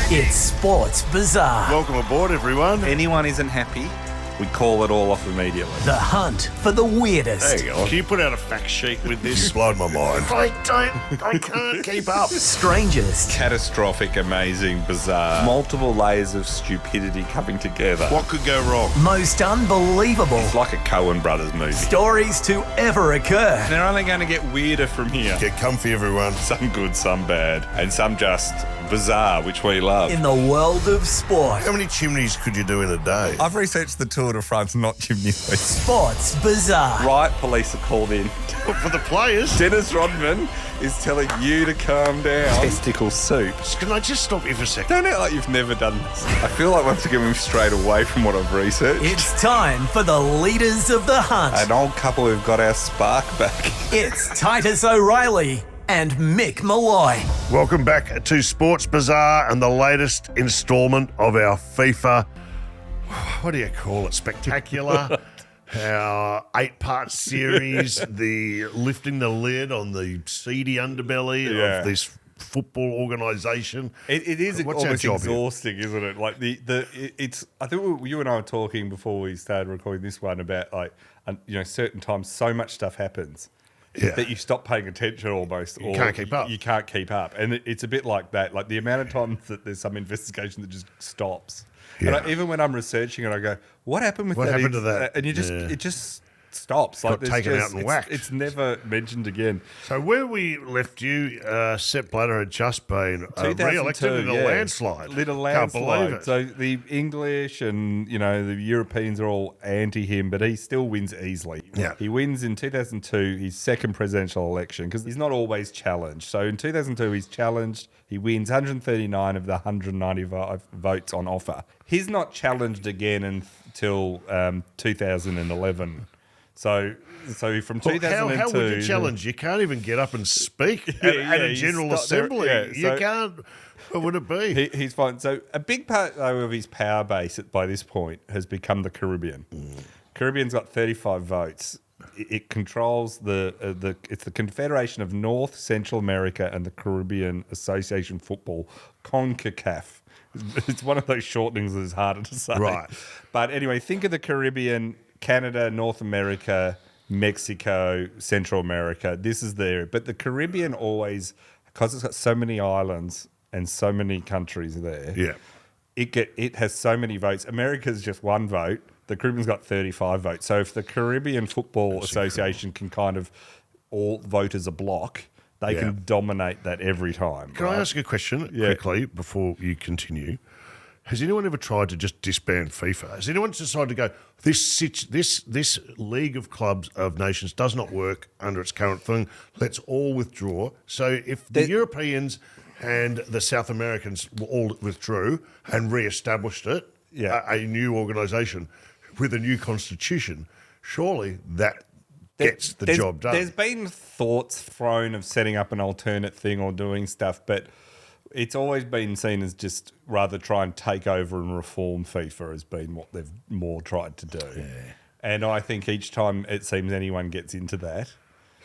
It's Sports Bizarre. Welcome aboard, everyone. Anyone isn't happy, we call it all off immediately. The hunt for the weirdest. There you go. Can you put out a fact sheet with this? Blown my mind. I can't keep up. Strangest. Catastrophic, amazing, bizarre. Multiple layers of stupidity coming together. What could go wrong? Most unbelievable. It's like a Coen Brothers movie. Stories to ever occur. They're only going to get weirder from here. Get comfy, everyone. Some good, some bad, and some just bizarre, which we love. In the world of sport. How many chimneys could you do in a day? I've researched the Tour de France, not chimney sweeps. Sports Bizarre. Right, police are called in. For the players. Dennis Rodman is telling you to calm down. Testicle soup. Can I just stop you for a second? Don't act like you've never done this. I feel like once again we've strayed away from what I've researched. It's time for the leaders of the hunt. An old couple who've got our spark back. It's Titus O'Reilly and Mick Molloy. Welcome back to Sports Bizarre and the latest instalment of our FIFA, what do you call it, spectacular, our 8-part series, the lifting the lid on the seedy underbelly of this football organisation. It is What's our almost job here? exhausting, isn't it? Like it's. I think you and I were talking before we started recording this one about certain times so much stuff happens. Yeah. That you stop paying attention almost. You can't keep up. You can't keep up. And it's a bit like that. Like the amount of times that there's some investigation that just stops. Yeah. And even when I'm researching it, I go, what happened with What that? happened to that? And it just stops. Got there's taken out and whacked. It's never mentioned again. So where we left you, Sepp Blatter had just been re-elected in a landslide. Lit a Can't believe landslide. it. So the English and the Europeans are all anti him, but he still wins easily. Yeah. He wins in 2002 his second presidential election because he's not always challenged. So in 2002 he's challenged. He wins 139 of the 195 votes on offer. He's not challenged again until 2011. So from 2002... How would you challenge? You can't even get up and speak at a General Assembly. You can't... What would it be? He's fine. So a big part, though, of his power base by this point has become the Caribbean. Caribbean's got 35 votes. It controls it's the Confederation of North, Central America and the Caribbean Association Football, CONCACAF. It's one of those shortenings that is harder to say. Right. But anyway, think of the Caribbean, Canada, North America, Mexico, Central America. This is there. But the Caribbean always, because it's got so many islands and so many countries there, it has so many votes. America's just one vote. The Caribbean's got 35 votes. So if the Caribbean Football Association can kind of all vote as a block, they can dominate that every time. Can I ask a question quickly before you continue? Has anyone ever tried to just disband FIFA? Has anyone decided to go, this League of Clubs of Nations does not work under its current thing, let's all withdraw. So if the Europeans and the South Americans all withdrew and re-established it, a new organisation with a new constitution, surely that gets the job done. There's been thoughts thrown of setting up an alternate thing or doing stuff, but it's always been seen as just rather try and take over and reform FIFA has been what they've more tried to do. Yeah. And I think each time it seems anyone gets into that,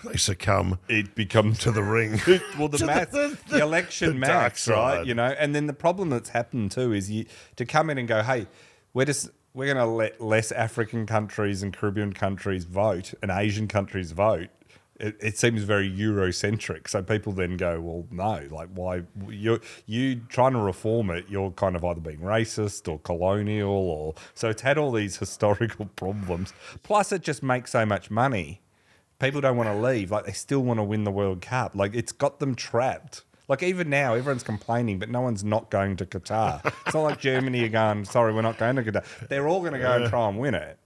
they succumb. It becomes to the ring. Well, the election maths, right? And then the problem that's happened too is to come in and go, hey, we're going to let less African countries and Caribbean countries vote and Asian countries vote. It seems very Eurocentric. So people then go, well, no, like why you trying to reform it? You're kind of either being racist or colonial, or so it's had all these historical problems. Plus, it just makes so much money. People don't want to leave. Like they still want to win the World Cup. Like it's got them trapped. Like even now, everyone's complaining, but no one's not going to Qatar. It's not like Germany are going, sorry, we're not going to Qatar. They're all going to go and try and win it.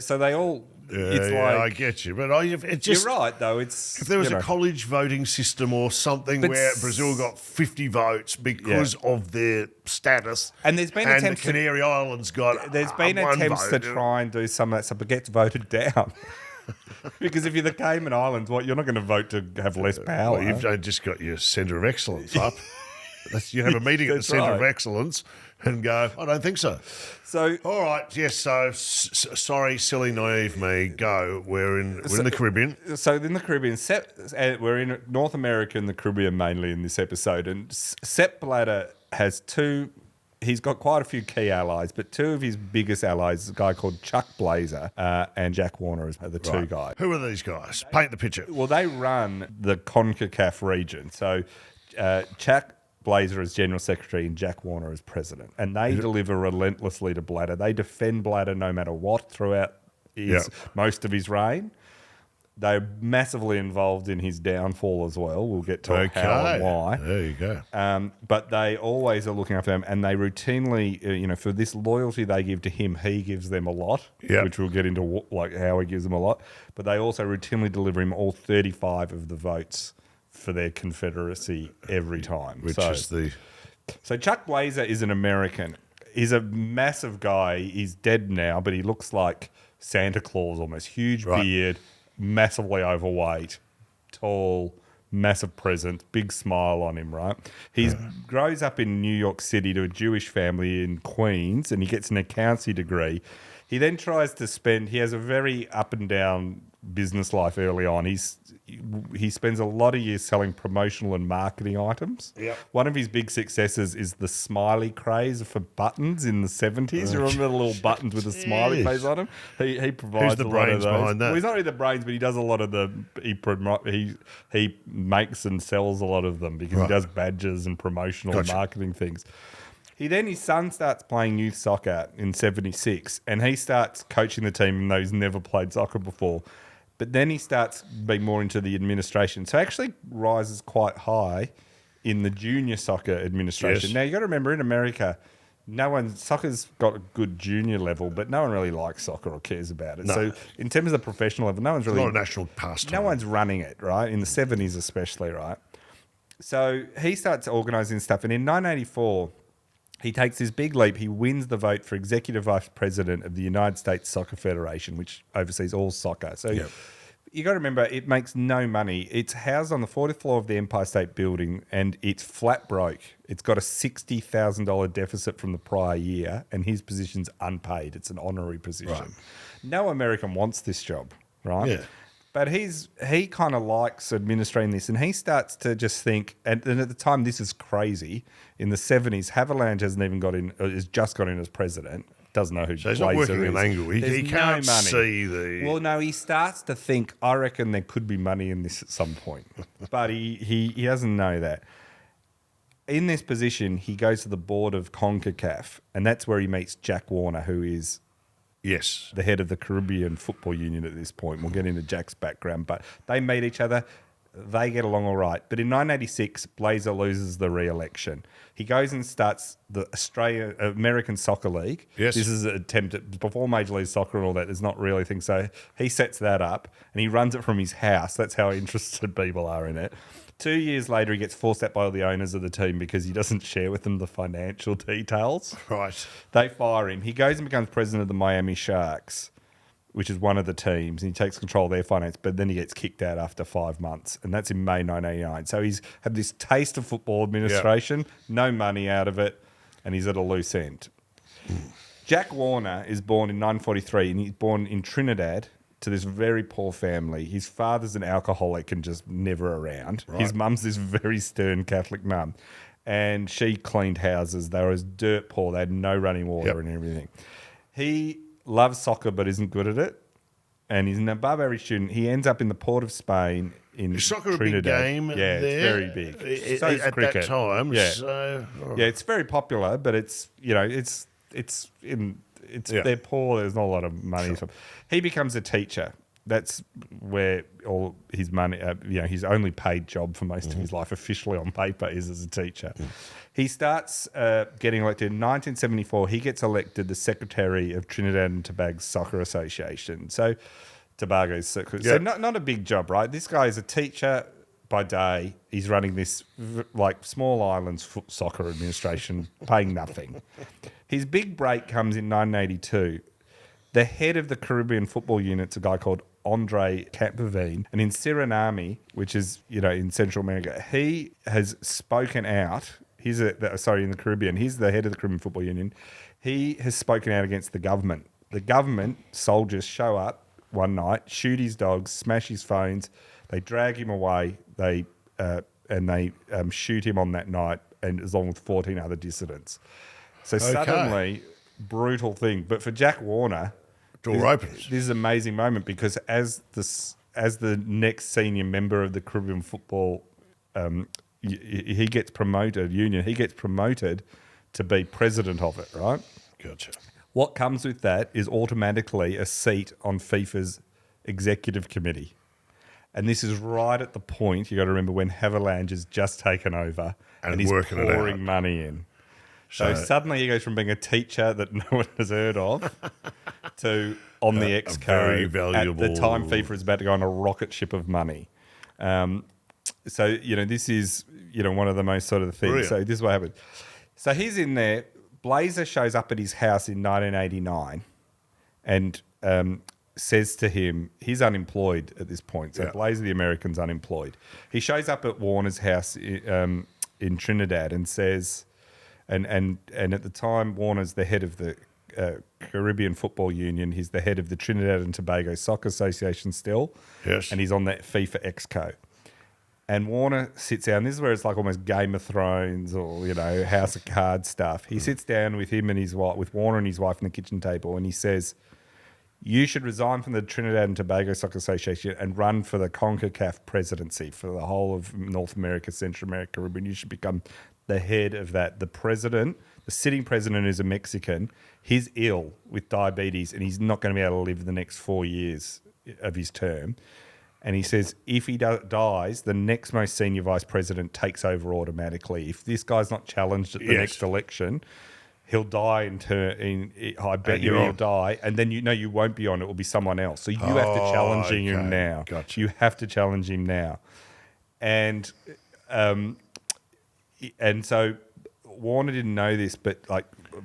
So they all. It's like, I get you, but it just, you're right though. It's if there was a college voting system or something where Brazil got 50 votes because of their status, and there's been and attempts the Canary Islands got there's been attempts to try and do some of that stuff, but gets voted down. Because if you're the Cayman Islands, you're not going to vote to have less power. Well, you've just got your centre of excellence up. You have a meeting at the centre of excellence and go, I don't think so. So all right, yes. So sorry, silly, naive me. Go. We're in the Caribbean. So in the Caribbean, we're in North America and the Caribbean mainly in this episode. And Sepp Blatter has two. He's got quite a few key allies, but two of his biggest allies is a guy called Chuck Blazer and Jack Warner are the two guys. Who are these guys? Paint the picture. Well, they run the CONCACAF region. So Chuck Blazer as General Secretary and Jack Warner as President. And they deliver relentlessly to Blatter. They defend Blatter no matter what throughout most of his reign. They're massively involved in his downfall as well. We'll get to how and why. There you go. But they always are looking after them, and they routinely, for this loyalty they give to him, he gives them a lot, which we'll get into like how he gives them a lot. But they also routinely deliver him all 35 of the votes for their confederacy every time. So Chuck Blazer is an American. He's a massive guy. He's dead now, but he looks like Santa Claus almost. Huge beard. Massively overweight, tall, massive presence, big smile on him, right? He grows up in New York City to a Jewish family in Queens, and he gets an accountancy degree. He then tries to he has a very up and down business life early on. He spends a lot of years selling promotional and marketing items. Yep. One of his big successes is the smiley craze for buttons in the 70s. You remember the little buttons with a smiley face on them? He provides Who's the a lot of brains those. behind that? Well, he's not really the brains, but he does a lot of he makes and sells a lot of them because he does badges and promotional marketing things. His son starts playing youth soccer in 76, and he starts coaching the team even though he's never played soccer before. But then he starts being more into the administration. So actually rises quite high in the junior soccer administration. Yes. Now, you got to remember, in America, soccer's got a good junior level, but no one really likes soccer or cares about it. No. So in terms of the professional level, no one's really... It's not a national pastime. No one's running it, right? In the 70s especially, right? So he starts organising stuff. And in 1984... he takes this big leap. He wins the vote for Executive Vice President of the United States Soccer Federation, which oversees all soccer. So you got to remember, it makes no money. It's housed on the 40th floor of the Empire State Building, and it's flat broke. It's got a $60,000 deficit from the prior year, and his position's unpaid. It's an honorary position. Right. No American wants this job, right? Yeah. But he kind of likes administrating this, and he starts to just think, and at the time this is crazy, in the 70s, Haviland hasn't even got in, has just got in as president, doesn't know who So he's Blazer not working is. an angle. He can't see the... Well, no, he starts to think, I reckon there could be money in this at some point. But he doesn't know that. In this position, he goes to the board of CONCACAF, and that's where he meets Jack Warner, who is... Yes. the head of the Caribbean Football Union at this point. We'll get into Jack's background, but they meet each other. They get along all right. But in 1986, Blazer loses the re-election. He goes and starts the American Soccer League. Yes. This is an attempt at, before Major League Soccer and all that, there's not really a thing. So he sets that up and he runs it from his house. That's how interested people are in it. 2 years later, he gets forced out by all the owners of the team because he doesn't share with them the financial details. Right. They fire him. He goes and becomes president of the Miami Sharks, which is one of the teams, and he takes control of their finance, but then he gets kicked out after 5 months, and that's in May 1989. So he's had this taste of football administration, no money out of it, and he's at a loose end. Jack Warner is born in 1943, and he's born in Trinidad to this very poor family. His father's an alcoholic and just never around. Right. His mum's this very stern Catholic mum, and she cleaned houses. They were as dirt poor. They had no running water and everything. He loves soccer but isn't good at it, and he's an above average student. He ends up in the port of Spain in Is soccer Trinidad. a big game Yeah, there? it's very big. So is at cricket. that time. Yeah. So, Yeah, it's very popular, but it's they're poor. There's not a lot of money. Sure. He becomes a teacher. That's where all his money, his only paid job for most of his life officially on paper is as a teacher. He starts getting elected in 1974. He gets elected the secretary of Trinidad and Tobago's Soccer Association. So so not a big job, right? This guy is a teacher by day. He's running this like small islands soccer administration, paying nothing. His big break comes in 1982. The head of the Caribbean football unit's a guy called Andre Campavine. And in Suriname, which is, in Central America, he has spoken out. In the Caribbean. He's the head of the Caribbean Football Union. He has spoken out against the government. The government soldiers show up one night, shoot his dogs, smash his phones. They drag him away. They shoot him on that night and along with 14 other dissidents. So suddenly, brutal thing. But for Jack Warner, door opens. This is an amazing moment because as the next senior member of the Caribbean football, he gets promoted. He gets promoted to be president of it. Right. Gotcha. What comes with that is automatically a seat on FIFA's executive committee. And this is right at the point, you got to remember, when Haviland has just taken over and he's pouring money in. So suddenly he goes from being a teacher that no one has heard of to on the Exco very valuable. At the time FIFA is about to go on a rocket ship of money. So, this is, one of the most sort of the things. Brilliant. So this is what happened. So he's in there. Blazer shows up at his house in 1989 and says to him, he's unemployed at this point. So Blazer, the American's unemployed. He shows up at Warner's house in Trinidad and says, and at the time, Warner's the head of the Caribbean Football Union. He's the head of the Trinidad and Tobago Soccer Association still. Yes. And he's on that FIFA Exco. And Warner sits down. This is where it's like almost Game of Thrones or, House of Cards stuff. He sits down with him and his wife, with Warner and his wife on the kitchen table, and he says, you should resign from the Trinidad and Tobago Soccer Association and run for the CONCACAF presidency for the whole of North America, Central America, Caribbean. You should become the head of that. The president, the sitting president is a Mexican. He's ill with diabetes and he's not going to be able to live the next 4 years of his term. And he says, if he dies, the next most senior vice president takes over automatically. If this guy's not challenged at the next election, he'll die I bet you he'll die. And then you won't be on. It will be someone else. So you have to challenge him now. Gotcha. You have to challenge him now. And so Warner didn't know this, but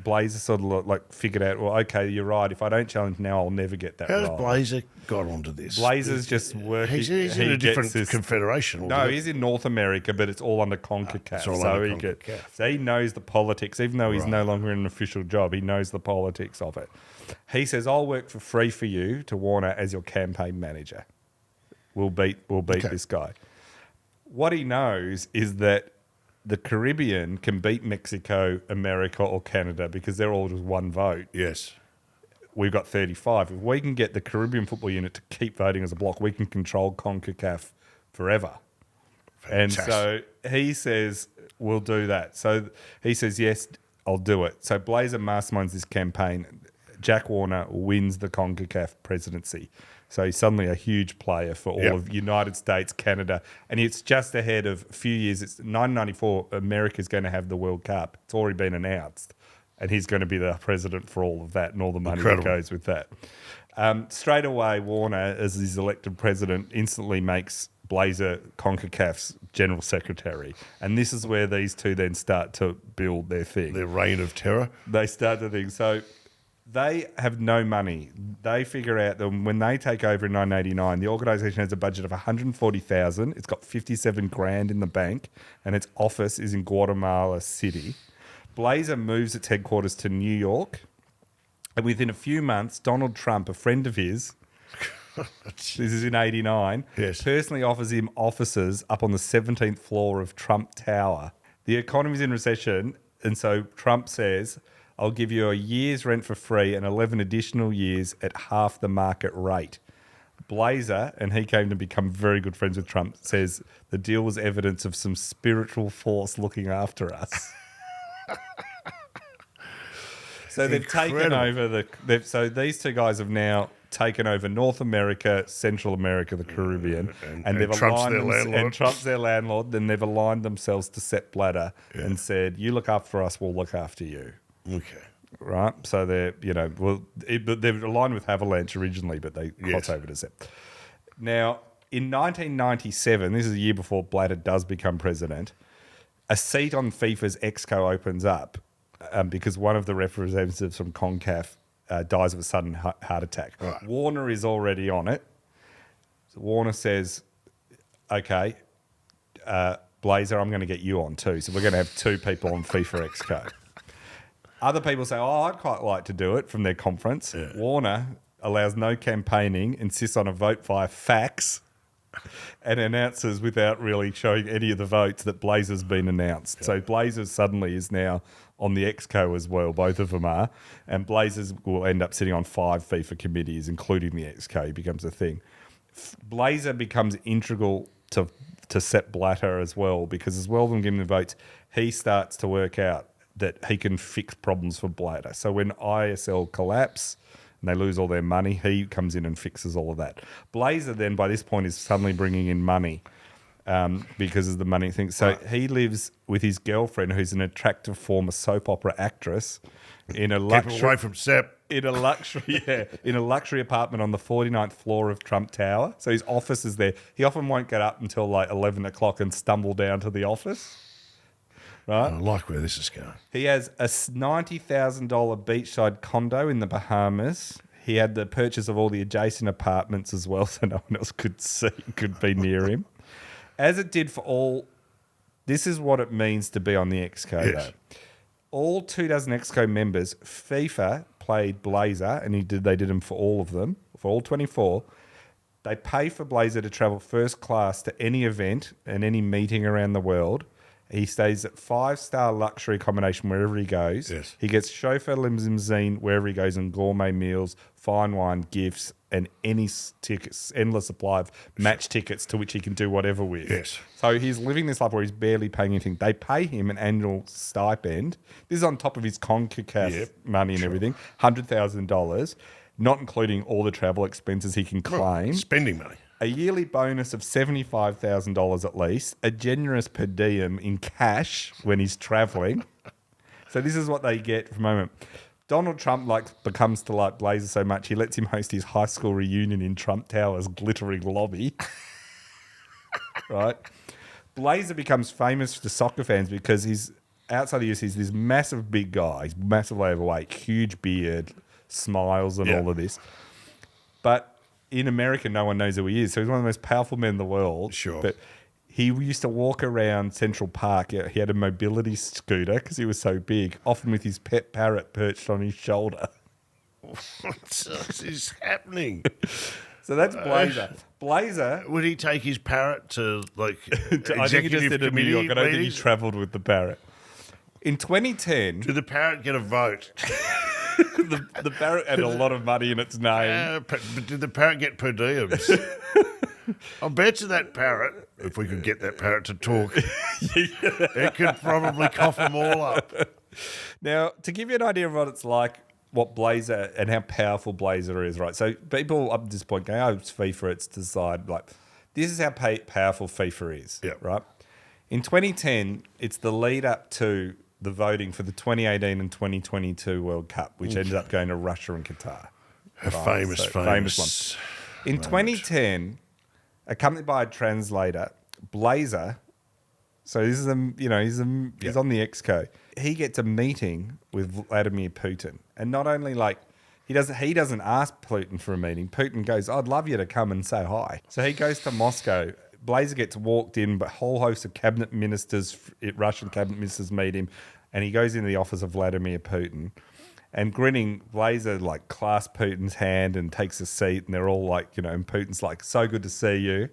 Blazer sort of figured out, well, okay, you're right. If I don't challenge now, I'll never get that How's role. Blazer got onto this? Blazer's just working. He's in a different confederation. No, he's in North America, but it's all under CONCACAF. So he knows the politics, even though he's no longer in an official job. He knows the politics of it. He says, "I'll work for free for you to Warner as your campaign manager. We'll beat this guy." What he knows is that the Caribbean can beat Mexico, America, or Canada because they're all just one vote. Yes. We've got 35. If we can get the Caribbean Football Unit to keep voting as a bloc, we can control CONCACAF forever. Fantastic. And so he says, we'll do that. So he says, yes, I'll do it. So Blazer masterminds this campaign. Jack Warner wins the CONCACAF presidency. So he's suddenly a huge player for all of United States, Canada. And it's just ahead of a few years. It's 1994, America's going to have the World Cup. It's already been announced. And he's going to be the president for all of that and all the money that goes with that. Straight away, Warner, as his elected president, instantly makes Blazer CONCACAF's general secretary. And this is where these two then start to build their thing. Their reign of terror. They start to think. So they have no money. They figure out that when they take over in 1989, the organisation has a budget of $140,000. It's got $57,000 in the bank, and its office is in Guatemala City. Blazer moves its headquarters to New York, and within a few months, Donald Trump, a friend of his, this is in 89, personally offers him offices up on the 17th floor of Trump Tower. The economy's in recession, and so Trump says, I'll give you a year's rent for free and 11 additional years at half the market rate. Blazer, and he came to become very good friends with Trump, says the deal was evidence of some spiritual force looking after us. So they've taken over so these two guys have now taken over North America, Central America, the Caribbean, and they've aligned Trump's their landlord. Then they've aligned themselves to Sepp Blatter and said, "You look after us, we'll look after you." Okay. Right. So they're they're aligned with Avalanche originally, but they cross over to Sepp. Now, in 1997, this is a year before Blatter does become president, a seat on FIFA's Exco opens up because one of the representatives from CONCACAF dies of a sudden heart attack. Right. Warner is already on it. So Warner says, okay, Blazer, I'm going to get you on too. So we're going to have two people on FIFA Exco. Other people say, I'd quite like to do it from their conference. Yeah. Warner allows no campaigning, insists on a vote via fax. and announces without really showing any of the votes that Blazer's been announced. So Blazers suddenly is now on the Exco as well. Both of them are. And Blazers will end up sitting on 5 FIFA committees, including the Exco. He becomes a thing. Blazer becomes integral to Sepp Blatter as well, because as well as them giving the votes, he starts to work out that he can fix problems for Blatter. So when ISL collapse and they lose all their money, he comes in and fixes all of that. Blazer then, by this point, is suddenly bringing in money because of the money thing. So he lives with his girlfriend, who's an attractive former soap opera actress, in a Keep away from Sepp. in a luxury apartment on the 49th floor of Trump Tower. So his office is there. He often won't get up until like 11 o'clock and stumble down to the office. Right? I like where this is going. He has a $90,000 beachside condo in the Bahamas. He had the purchase of all the adjacent apartments as well, so no one else could be near him. As it did for all, this is what it means to be on the Exco, Yes. though. All 24 Exco members, FIFA played Blazer, and they did them for all of them, for all 24. They pay for Blazer to travel first class to any event and any meeting around the world. He stays at 5-star luxury accommodation wherever he goes. Yes. He gets chauffeur limousine wherever he goes, and gourmet meals, fine wine, gifts, and any tickets, endless supply of match tickets to which he can do whatever with. Yes. So he's living this life where he's barely paying anything. They pay him an annual stipend. This is on top of his CONCACAF money and everything, $100,000, not including all the travel expenses he can claim. Spending money. A yearly bonus of $75,000 at least, a generous per diem in cash when he's travelling. So this is what they get for a moment. Donald Trump becomes to like Blazer so much, he lets him host his high school reunion in Trump Tower's glittering lobby. Right? Blazer becomes famous to soccer fans because he's outside the US, he's this massive big guy. He's massively overweight, huge beard, smiles and all of this. But in America, no one knows who he is. So he's one of the most powerful men in the world. Sure. But he used to walk around Central Park. He had a mobility scooter because he was so big, often with his pet parrot perched on his shoulder. What is happening? So that's Blazer. Blazer. Would he take his parrot to like I think he just did it in New York. I don't think he meetings? travelled with the parrot. In 2010, Did the parrot get a vote? the parrot had a lot of money in its name. But did the parrot get per diems? I'll bet you that parrot, if we could get that parrot to talk, it could probably cough them all up. Now, to give you an idea of what it's like, what Blazer and how powerful Blazer is, right? So people up to this point go, oh, it's FIFA, it's decide. Like, this is how powerful FIFA is, right? In 2010, it's the lead up to the voting for the 2018 and 2022 World Cup, which ended up going to Russia and Qatar. A famous one. In 2010, accompanied by a translator, Blazer, so this is he's on the Exco. He gets a meeting with Vladimir Putin, and not only he doesn't ask Putin for a meeting. Putin goes, "I'd love you to come and say hi." So he goes to Moscow. Blazer gets walked in, but a whole host of cabinet ministers, Russian cabinet ministers, meet him, and he goes into the office of Vladimir Putin. And grinning, Blazer clasps Putin's hand and takes a seat, and they're all and Putin's like, "So good to see you."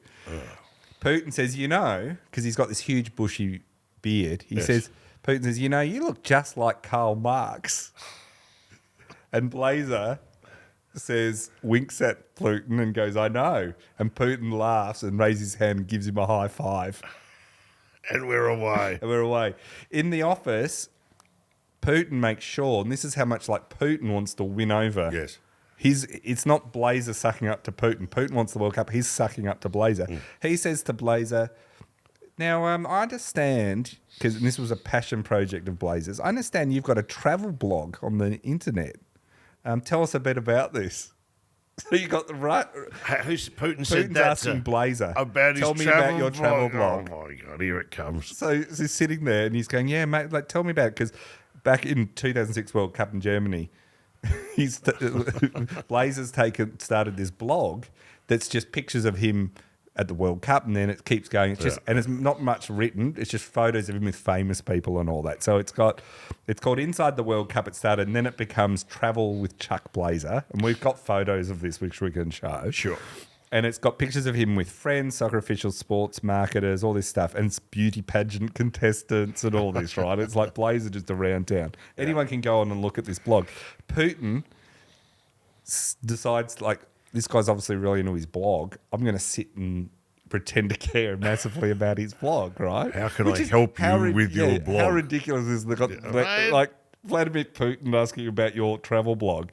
Putin says, because he's got this huge bushy beard, Putin says, you look just like Karl Marx. And Blazer winks at Putin and goes, "I know." And Putin laughs and raises his hand and gives him a high five. And we're away. In the office, Putin makes sure, and this is how much Putin wants to win over. Yes. It's not Blazer sucking up to Putin. Putin wants the World Cup. He's sucking up to Blazer. He says to Blazer, now, I understand, because this was a passion project of Blazer's, I understand you've got a travel blog on the internet. Tell us a bit about this. So you got the right. Who's Putin said that? Asking Blazer about tell his me travel about your travel blog. Oh my God, here it comes. So he's sitting there and he's going, "Yeah, mate, tell me about it." Because back in 2006 World Cup in Germany, Blazer's started this blog that's just pictures of him at the World Cup, and then it keeps going. It's and it's not much written. It's just photos of him with famous people and all that. So it's called Inside the World Cup. It started, and then it becomes Travel with Chuck Blazer, and we've got photos of this which we can show. Sure. And it's got pictures of him with friends, soccer officials, sports marketers, all this stuff, and it's beauty pageant contestants and all this, right? It's like Blazer just around town. Anyone can go on and look at this blog. Putin decides, like, this guy's obviously really into his blog. I'm going to sit and pretend to care massively about his blog, right? How can I help you with your blog? How ridiculous is like Vladimir Putin asking you about your travel blog?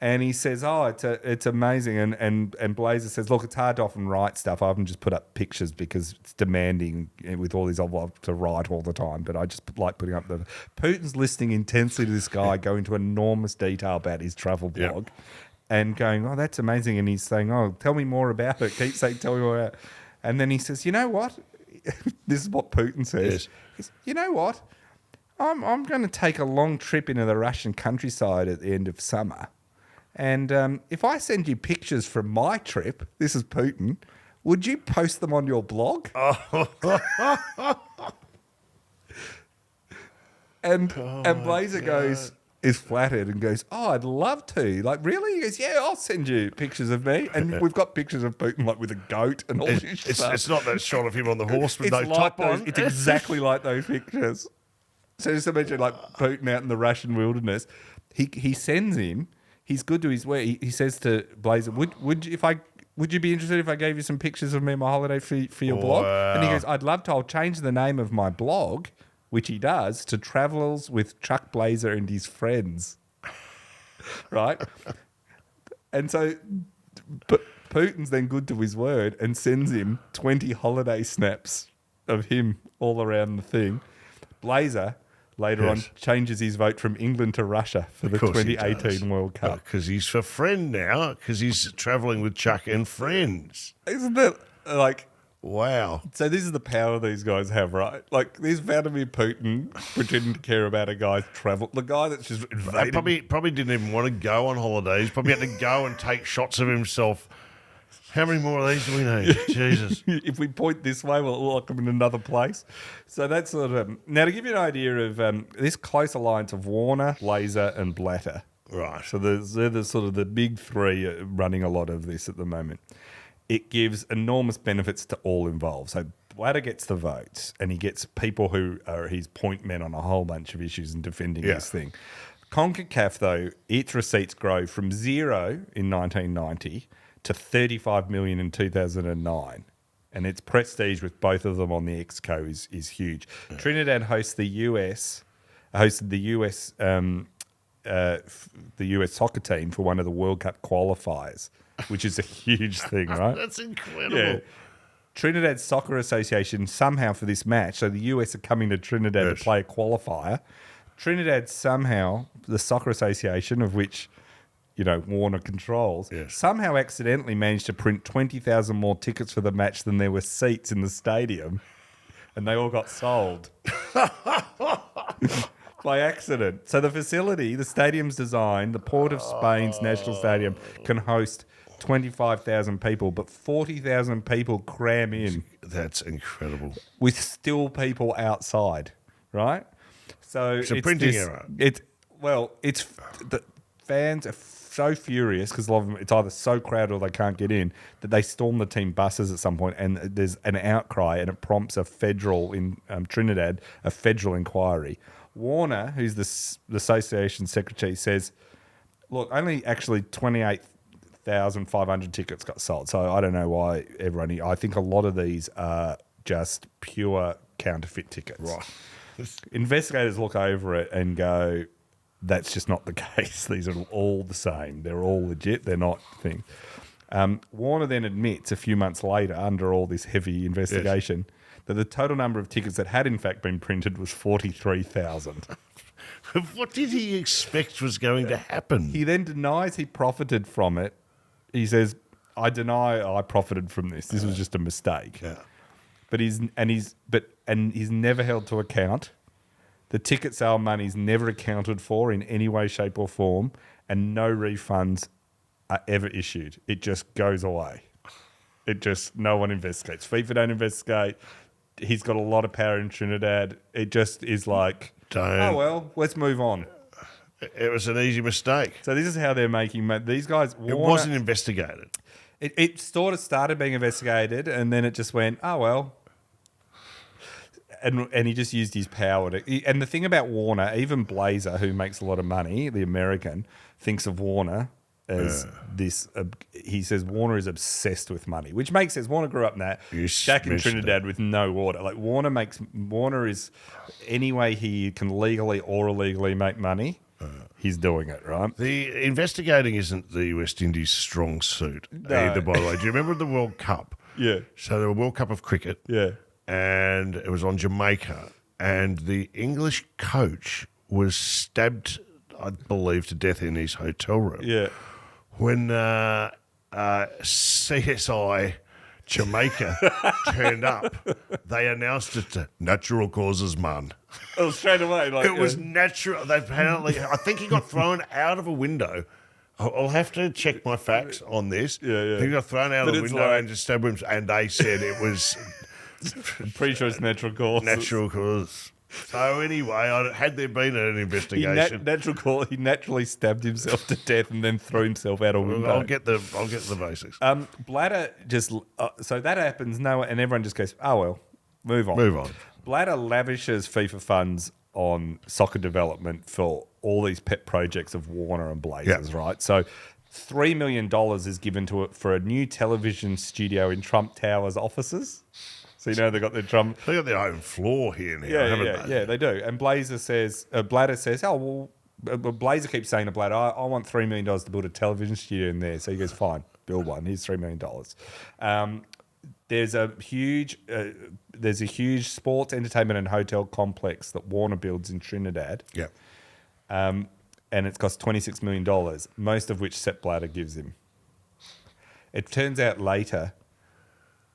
And he says, it's amazing. And Blazer says, look, it's hard to often write stuff. I often just put up pictures because it's demanding with all these I've loved to write all the time. But I just like putting up the... Putin's listening intensely to this guy go into enormous detail about his travel blog and going, oh, that's amazing. And he's saying, oh, tell me more about it. Keep saying, tell me more about it. And then he says, you know what? This is what Putin says. Yes. He says, you know what? I'm going to take a long trip into the Russian countryside at the end of summer. And if I send you pictures from my trip, this is Putin, would you post them on your blog? And Blazer is flattered and goes, oh, I'd love to. Like, really? He goes, yeah, I'll send you pictures of me. And we've got pictures of Putin, like, with a goat and all this stuff. It's not that shot of him on the horse with It's no like top on. It's exactly like those pictures. So just imagine, like, Putin out in the Russian wilderness. He sends him. He's good to his word. He says to Blazer, would you be interested if I gave you some pictures of me on my holiday for your blog? And he goes, I'd love to. I'll change the name of my blog, which he does, to Travels with Chuck Blazer and his friends. Right? And so Putin's then good to his word and sends him 20 holiday snaps of him all around the thing. Blazer... Later on, changes his vote from England to Russia for the 2018 World Cup. Because he's for friend now, because he's travelling with Chuck and friends. Isn't that like... Wow. So this is the power these guys have, right? Like, there's Vladimir Putin pretending to care about a guy's travel. The guy that's just invaded... Probably didn't even want to go on holidays. Probably had to go and take shots of himself. How many more of these do we need? Jesus. If we point this way, we'll look them in another place. So that's sort of... Now, to give you an idea of this close alliance of Warner, Blazer and Blatter. Right. So they're the sort of the big three running a lot of this at the moment. It gives enormous benefits to all involved. So Blatter gets the votes and he gets people who are his point men on a whole bunch of issues and defending this thing. CONCACAF, though, its receipts grow from zero in 1990 to 35 million in 2009. And its prestige with both of them on the Exco is huge. Yeah. Trinidad hosted the US soccer team for one of the World Cup qualifiers, which is a huge thing, right? That's incredible. Yeah. Trinidad Soccer Association somehow for this match, so the US are coming to Trinidad to play a qualifier. Trinidad somehow, the Soccer Association, of which... Warner controls, somehow accidentally managed to print 20,000 more tickets for the match than there were seats in the stadium, and they all got sold by accident. So the facility, the stadium's designed, the Port of Spain's National Stadium can host 25,000 people, but 40,000 people cram in. That's incredible. With still people outside, right? So it's a printing error. The fans are so furious because a lot of them, it's either so crowded or they can't get in that they storm the team buses at some point, and there's an outcry and it prompts a federal in Trinidad, a federal inquiry. Warner, who's the association secretary, says, look, only actually 28,500 tickets got sold. So I don't know why I think a lot of these are just pure counterfeit tickets. Right. Investigators look over it and go, that's just not the case. These are all the same. They're all legit. They're not things. Warner then admits a few months later, under all this heavy investigation, that the total number of tickets that had in fact been printed was 43,000. What did he expect was going to happen? He then denies he profited from it. He says, I deny I profited from this. This was just a mistake. Yeah. But he's never held to account. The ticket sale money is never accounted for in any way, shape or form, and no refunds are ever issued. It just goes away. No one investigates. FIFA don't investigate. He's got a lot of power in Trinidad. It just is like, oh, well, let's move on. It was an easy mistake. So this is how they're making these guys. It wasn't investigated. It sort of started being investigated, and then it just went, oh, well. And he just used his power and the thing about Warner, even Blazer, who makes a lot of money, the American, thinks of Warner as this. He says Warner is obsessed with money, which makes sense. Warner grew up in that. Back in Trinidad with no water. Like Warner is any way he can legally or illegally make money. He's doing it, right? The investigating isn't the West Indies' strong suit either, by the way. Do you remember the World Cup? Yeah. So the World Cup of cricket. Yeah. And it was on Jamaica, and the English coach was stabbed, I believe, to death in his hotel room. Yeah. When CSI Jamaica turned up, they announced it to natural causes, man. Oh, straight away. Like, It was natural. They apparently, I think he got thrown out of a window. I'll have to check my facts on this. Yeah. He got thrown out of the window and just stabbed him, and they said it was... I'm pretty sure it's natural cause. Natural cause. So anyway, had there been an investigation, he naturally stabbed himself to death and then threw himself out a window. I'll get the basics. Blatter just so that happens. And everyone just goes, oh well, move on. Blatter lavishes FIFA funds on soccer development for all these pet projects of Warner and Blazers, right? So $3 million is given to it for a new television studio in Trump Tower's offices. So they got their Trump. They got their own floor here now, haven't they? Yeah, they do. And Blatter says, oh well. Blazer keeps saying to Blatter, I want $3 million to build a television studio in there. So he goes, fine, build one. Here's $3 million. There's a huge sports, entertainment, and hotel complex that Warner builds in Trinidad. Yeah. And it's cost $26 million, most of which Sepp Blatter gives him. It turns out later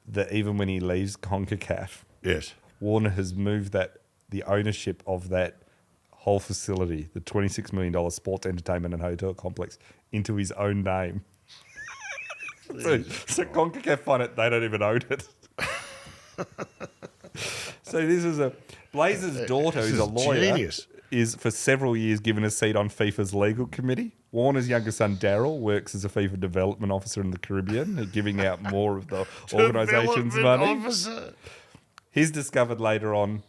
that even when he leaves CONCACAF, yes, Warner has moved the ownership of that whole facility, the $26 million sports, entertainment, and hotel complex, into his own name. so CONCACAF find it, they don't even own it. So this is Blazer's daughter, who's a lawyer, genius. Is for several years given a seat on FIFA's legal committee. Warner's younger son, Daryl, works as a FIFA development officer in the Caribbean, giving out more of the organisation's money. Officer. He's discovered later on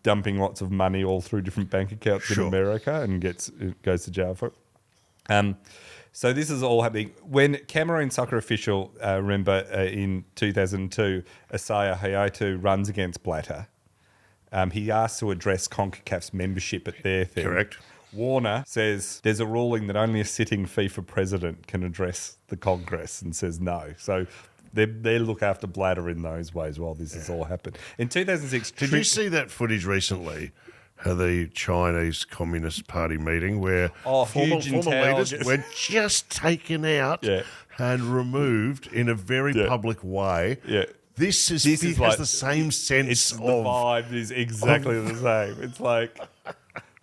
dumping lots of money all through different bank accounts in America and goes to jail for it. So this is all happening. When Cameroon soccer official, remember in 2002, Isaiah Hayatou runs against Blatter, he asked to address CONCACAF's membership at their thing. Correct. Warner says there's a ruling that only a sitting FIFA president can address the Congress and says no. So they look after Blatter in those ways while this has all happened. In 2006... Did you see that footage recently? The Chinese Communist Party meeting where former leaders were just taken out and removed in a very public way. Yeah. This has the same sense of... The vibe is exactly the same. It's like...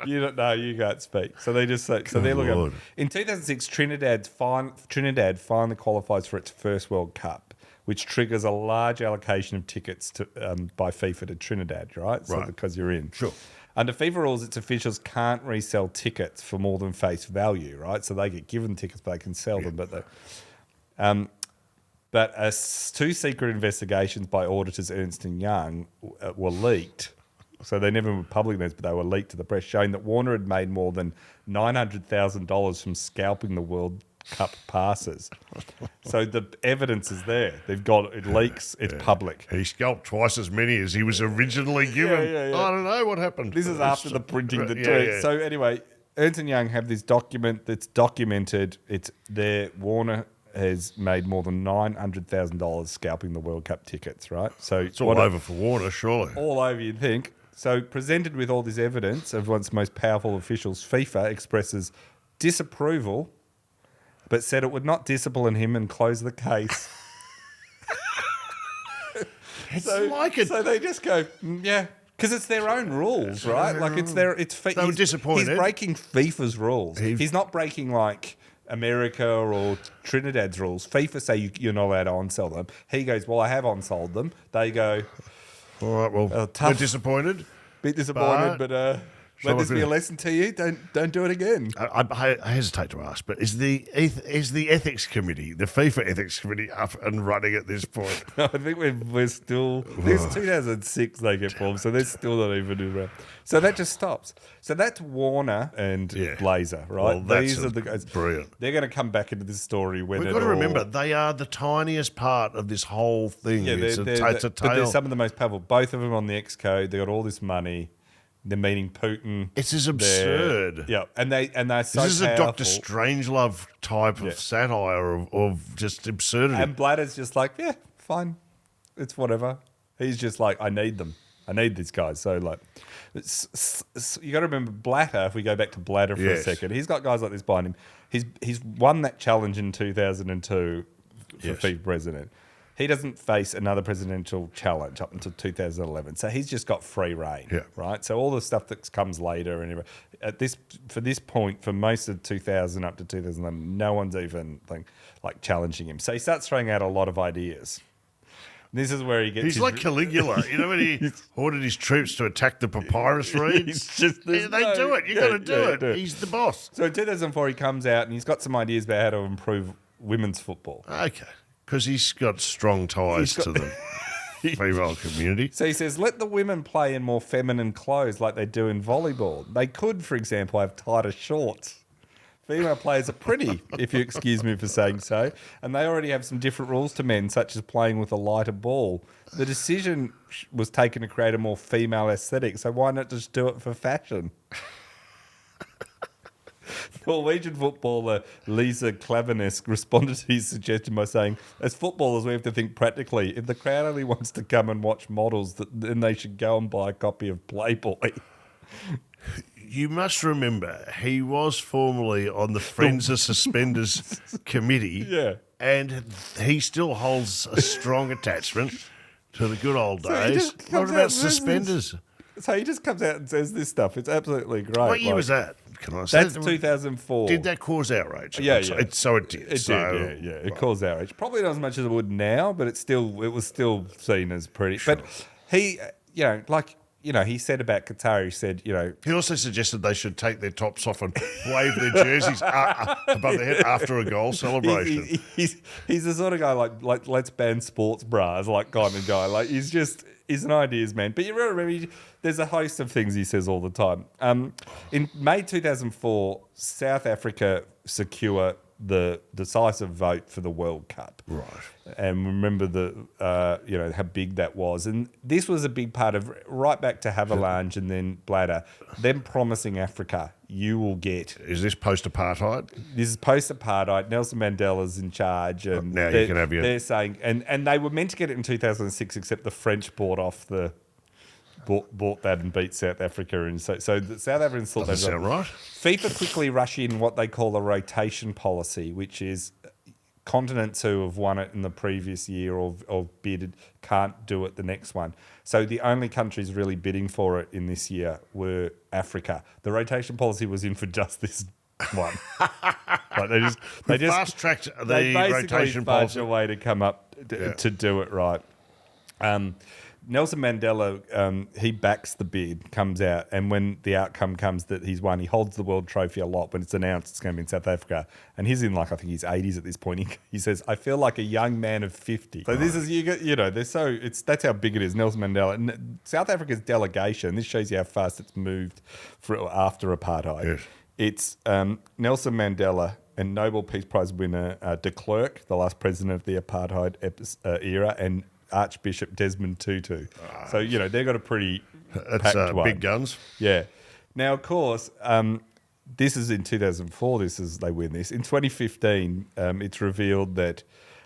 You can't speak. So they just say, so they're looking. In 2006, Trinidad finally qualifies for its first World Cup, which triggers a large allocation of tickets by FIFA to Trinidad, right? So because you're in. Sure. Under FIFA rules, its officials can't resell tickets for more than face value, right? So they get given tickets, but they can sell them. But two secret investigations by auditors Ernst & Young were leaked. So they never were public events, but they were leaked to the press, showing that Warner had made more than $900,000 from scalping the World Cup passes. So the evidence is there. They've got it leaks. It's public. He scalped twice as many as he was originally given. Yeah. I don't know what happened. This is after the printing the tweet. Yeah. So anyway, Ernst & Young have this document that's documented. It's there. Warner has made more than $900,000 scalping the World Cup tickets, right? So it's all over for Warner, surely. All over, you'd think. So presented with all this evidence of one of the most powerful officials, FIFA expresses disapproval, but said it would not discipline him and close the case. So they just go, yeah, because it's their own rules, right? Like They were disappointed. He's breaking FIFA's rules. He's not breaking like America or Trinidad's rules. FIFA say you're not allowed to on-sell them. He goes, well, I have on-sold them. They go, all right, well, tough. we're disappointed. Bit disappointed, but Let this be a lesson to you. Don't do it again. I hesitate to ask, but is the ethics committee, the FIFA ethics committee, up and running at this point? I think we're still. This 2006 they get formed, so they're still not even around. So that just stops. So that's Warner and Blazer, right? Well, These are the guys. Brilliant. They're going to come back into this story when We've got to remember they are the tiniest part of this whole thing. Yeah, it's a but tail. they're some of the most powerful. Both of them on the X code. They got all this money. They're meeting Putin. It's as absurd. Yeah, and they're so this is powerful. a Dr. Strangelove type of satire of just absurdity. And Blatter's just like, yeah, fine, it's whatever. He's just like, I need them. I need these guys. So like, you got to remember Blatter. If we go back to Blatter for a second, he's got guys like this behind him. He's won that challenge in 2002 for FIFA president. He doesn't face another presidential challenge up until 2011. So he's just got free reign, right? So all the stuff that comes later and for this point, for most of 2000 up to 2011, no one's even like challenging him. So he starts throwing out a lot of ideas. This is where he gets. He's like Caligula, you know, when he ordered his troops to attack the papyrus reeds. They do it. You got to do it. He's the boss. So in 2004, he comes out and he's got some ideas about how to improve women's football. Okay. Because he's got strong ties to the female community. So he says, let the women play in more feminine clothes like they do in volleyball. They could, for example, have tighter shorts. Female players are pretty, if you excuse me for saying so, and they already have some different rules to men, such as playing with a lighter ball. The decision was taken to create a more female aesthetic, so why not just do it for fashion? Norwegian footballer Lisa Klaveness responded to his suggestion by saying, as footballers, we have to think practically. If the crowd only wants to come and watch models, then they should go and buy a copy of Playboy. You must remember, he was formerly on the Friends of Suspenders committee, and he still holds a strong attachment to the good old days. What about suspenders? So he just comes out and says this stuff. It's absolutely great. What year was that? Can I say that's 2004. Did that cause outrage? Yeah. So it did. It did. It caused outrage. Probably not as much as it would now, but it was still seen as pretty. Sure. But he, he said about Qatar, he said, He also suggested they should take their tops off and wave their jerseys above their head after a goal celebration. He's the sort of guy like let's ban sports bras, kind of guy. Like he's an ideas man. But you really remember, there's a host of things he says all the time. In May 2004, South Africa secure the decisive vote for the World Cup. Right. And remember how big that was. And this was a big part of, right back to Havelange and then Blatter, them promising Africa, you will get. Is this post-apartheid? This is post-apartheid. Nelson Mandela's in charge. And now you can have your... They're saying, and they were meant to get it in 2006, except the French bought that and beat South Africa. And so the South Africans thought that sound right. FIFA quickly rush in what they call a rotation policy, which is continents who have won it in the previous year or bid can't do it the next one. So the only countries really bidding for it in this year were Africa. The rotation policy was in for just this one. They fast-tracked the rotation policy. A way to come up to do it right. Nelson Mandela, he backs the bid, comes out, and when the outcome comes that he's won, he holds the world trophy a lot. When it's announced it's going to be in South Africa, and he's in I think his 80s at this point. He says, "I feel like a young man of 50." So this is that's how big it is. Nelson Mandela, and South Africa's delegation. This shows you how fast it's moved after apartheid. Yes. It's Nelson Mandela and Nobel Peace Prize winner de Klerk, the last president of the apartheid era, and Archbishop Desmond Tutu. So, they've got a pretty packed one. Big guns. Yeah. Now, of course, this is in 2004. They win this. In 2015, it's revealed that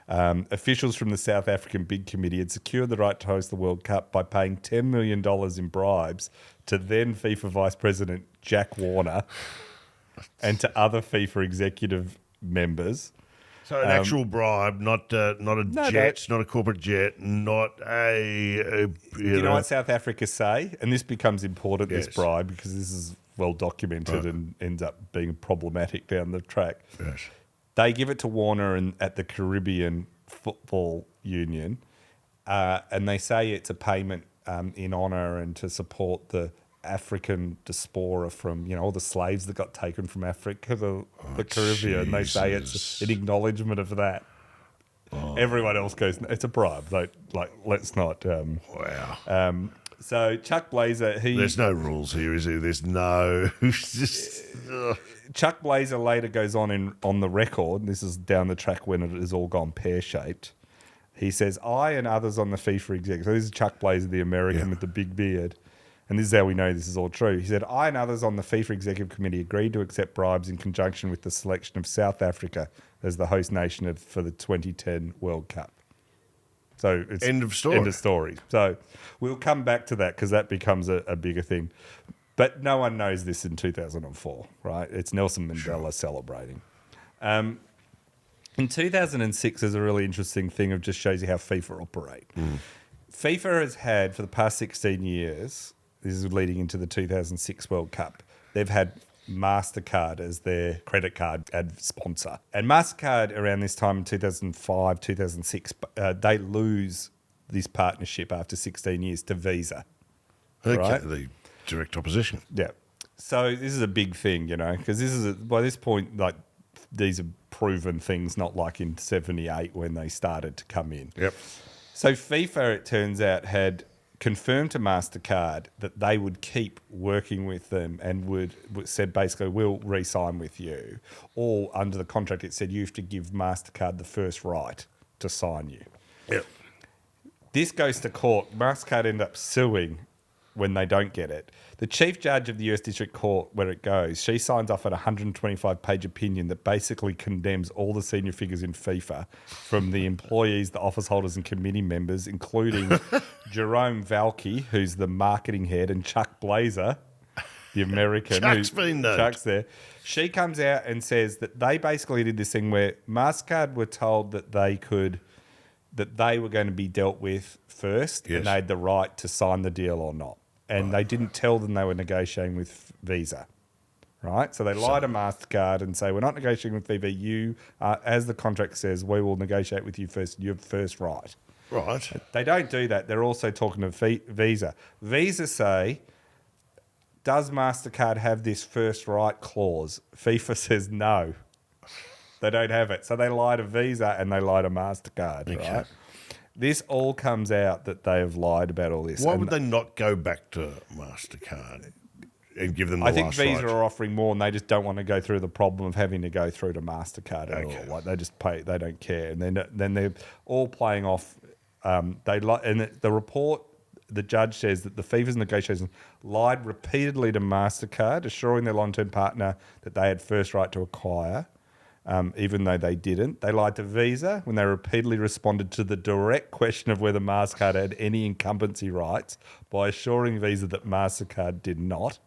officials from the South African Bid Committee had secured the right to host the World Cup by paying $10 million in bribes to then FIFA Vice President Jack Warner and to other FIFA executive members. So an actual bribe, not a jet, not a corporate jet, not a you know what South Africa say? And this becomes important, this bribe, because this is well documented and ends up being problematic down the track. Yes. They give it to Warner at the Caribbean Football Union, and they say it's a payment in honour and to support the African diaspora from, all the slaves that got taken from Africa, the Caribbean. Jesus. They say it's an acknowledgement of that. Everyone else goes, it's a bribe. Let's not. Wow. So Chuck Blazer, There's no rules here, is there? There's no... Chuck Blazer later goes on the record, this is down the track when it has all gone pear-shaped. He says, I and others on the FIFA exec, so this is Chuck Blazer, the American with the big beard, and this is how we know this is all true. He said, I and others on the FIFA Executive Committee agreed to accept bribes in conjunction with the selection of South Africa as the host nation for the 2010 World Cup. So it's End of story. End of story. So we'll come back to that because that becomes a bigger thing. But no one knows this in 2004, right? It's Nelson Mandela celebrating. In 2006, there's a really interesting thing of just shows you how FIFA operate. FIFA has had, for the past 16 years, this is leading into the 2006 World Cup, they've had MasterCard as their credit card ad sponsor. And MasterCard, around this time in 2005, 2006, they lose this partnership after 16 years to Visa. Okay, right? the direct opposition. Yeah. So this is a big thing, because this is, by this point, these are proven things, not like in 78 when they started to come in. Yep. So FIFA, it turns out, had confirmed to MasterCard that they would keep working with them and said basically, we'll re-sign with you. Or under the contract, it said you have to give MasterCard the first right to sign you. Yep. This goes to court. MasterCard end up suing when they don't get it. The chief judge of the US District Court, where it goes, she signs off an 125-page opinion that basically condemns all the senior figures in FIFA, from the employees, the office holders and committee members, including Jerome Valky, who's the marketing head, and Chuck Blazer, the American. Chuck's been named. Chuck's there. She comes out and says that they basically did this thing where MasterCard were told that they were going to be dealt with first, and they had the right to sign the deal or not. And they didn't tell them they were negotiating with Visa, right? So they lie to MasterCard and say, we're not negotiating with Visa. You, as the contract says, we will negotiate with you first. You have first right. Right. They don't do that. They're also talking to Visa. Visa say, does MasterCard have this first right clause? FIFA says no. They don't have it. So they lie to Visa and they lie to MasterCard, right? This all comes out that they have lied about all this. Why would they not go back to MasterCard and give them the I think last Visa right? are offering more, and they just don't want to go through the problem of having to go through to MasterCard at all. Like, they just pay, they don't care, and then they're all playing off. And the report, the judge says that the FIFA's negotiations lied repeatedly to MasterCard, assuring their long-term partner that they had first right to acquire. Even though they didn't. They lied to Visa when they repeatedly responded to the direct question of whether MasterCard had any incumbency rights by assuring Visa that MasterCard did not.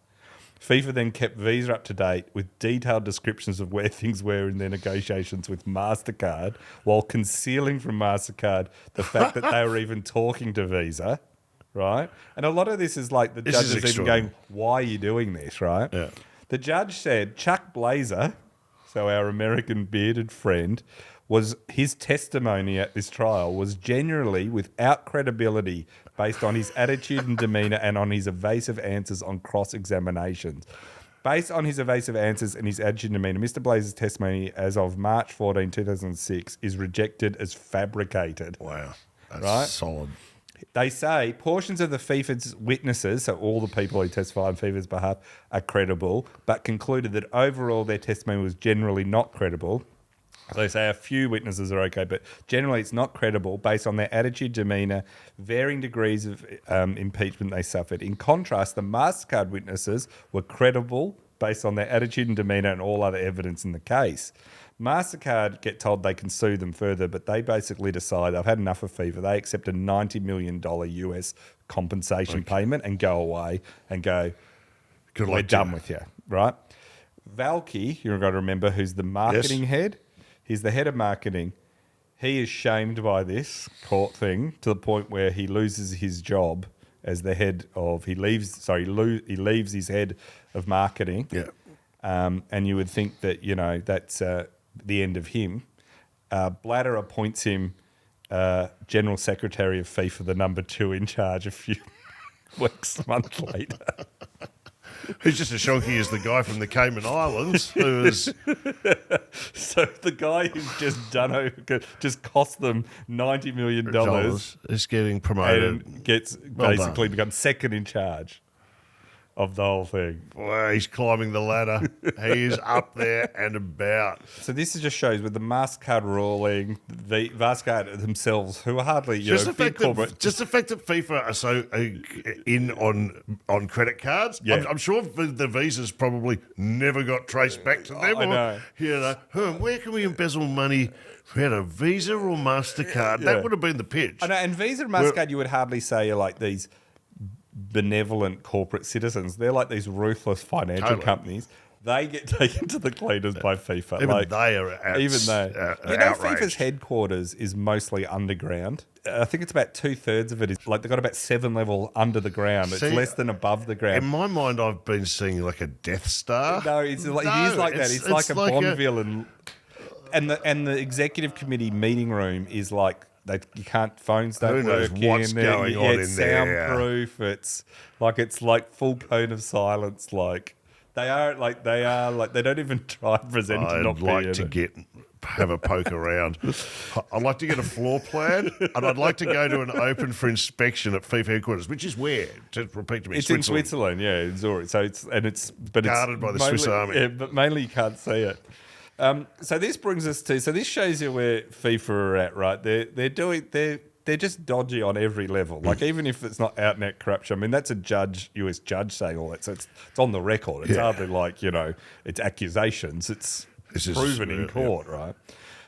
FIFA then kept Visa up to date with detailed descriptions of where things were in their negotiations with MasterCard, while concealing from MasterCard the fact that they were even talking to Visa, right? And a lot of this is like the judge is even going, why are you doing this, right? Yeah. The judge said Chuck Blazer, so our American bearded friend, was his testimony at this trial was generally without credibility based on his attitude and demeanour and on his evasive answers on cross-examinations. Based on his evasive answers and his attitude and demeanour, Mr. Blazer's testimony as of March 14, 2006 is rejected as fabricated. Wow. That's right? solid. They say portions of the FIFA's witnesses, so all the people who testify on FIFA's behalf, are credible, but concluded that overall their testimony was generally not credible. They say a few witnesses are okay, but generally it's not credible based on their attitude, demeanour, varying degrees of impeachment they suffered. In contrast, the MasterCard witnesses were credible based on their attitude and demeanour and all other evidence in the case. MasterCard get told they can sue them further, but they basically decide they've had enough of FIFA. They accept a $90 million US compensation payment and go away and go, we're done with you, right? Valky, you've got to remember, who's the marketing head. He's the head of marketing. He is shamed by this court thing to the point where he loses his job as the head of, he leaves his head of marketing. Yeah. And you would think that, that's the end of him. Blatter appoints him General Secretary of FIFA, the number 2 in charge a few months later. Who's just as shonky as the guy from the Cayman Islands, who is... So the guy who's just cost them $90 million is getting promoted. and gets basically becomes second in charge of the whole thing. Well, he's climbing the ladder. He is up there and about. So this just shows with the MasterCard ruling, the MasterCard themselves, who are hardly big corporate. Just the fact that FIFA are so in on credit cards. Yeah. I'm sure the visas probably never got traced back to them. I know. Where can we embezzle money? We had a Visa or MasterCard. Yeah. That would have been the pitch. I know, and Visa and MasterCard, you would hardly say are like these benevolent corporate citizens. They're like these ruthless financial companies. They get taken to the cleaners by FIFA. Even they are outraged. FIFA's headquarters is mostly underground. I think it's about 2/3 of it is like they've got about 7 levels under the ground. It's less than above the ground. In my mind, I've been seeing like a Death Star. No, it is like that. It's like a Bond villain. And the executive committee meeting room is like phones don't work what's going on it's in there. soundproof. It's like full cone of silence. Like they don't even try to present to not be have a poke around. I'd like to get a floor plan, and I'd like to go to an open for inspection at FIFA headquarters, which is where, to repeat to me, it's in Switzerland, yeah, in Zurich. So it's guarded by the Swiss Army. Yeah, but mainly you can't see it. So this brings us to. So this shows you where FIFA are at, right? They're just dodgy on every level. Like even if it's not out and out corruption, I mean that's a US judge saying all that, so it's on the record. It's hardly like it's accusations. It's proven in court, right?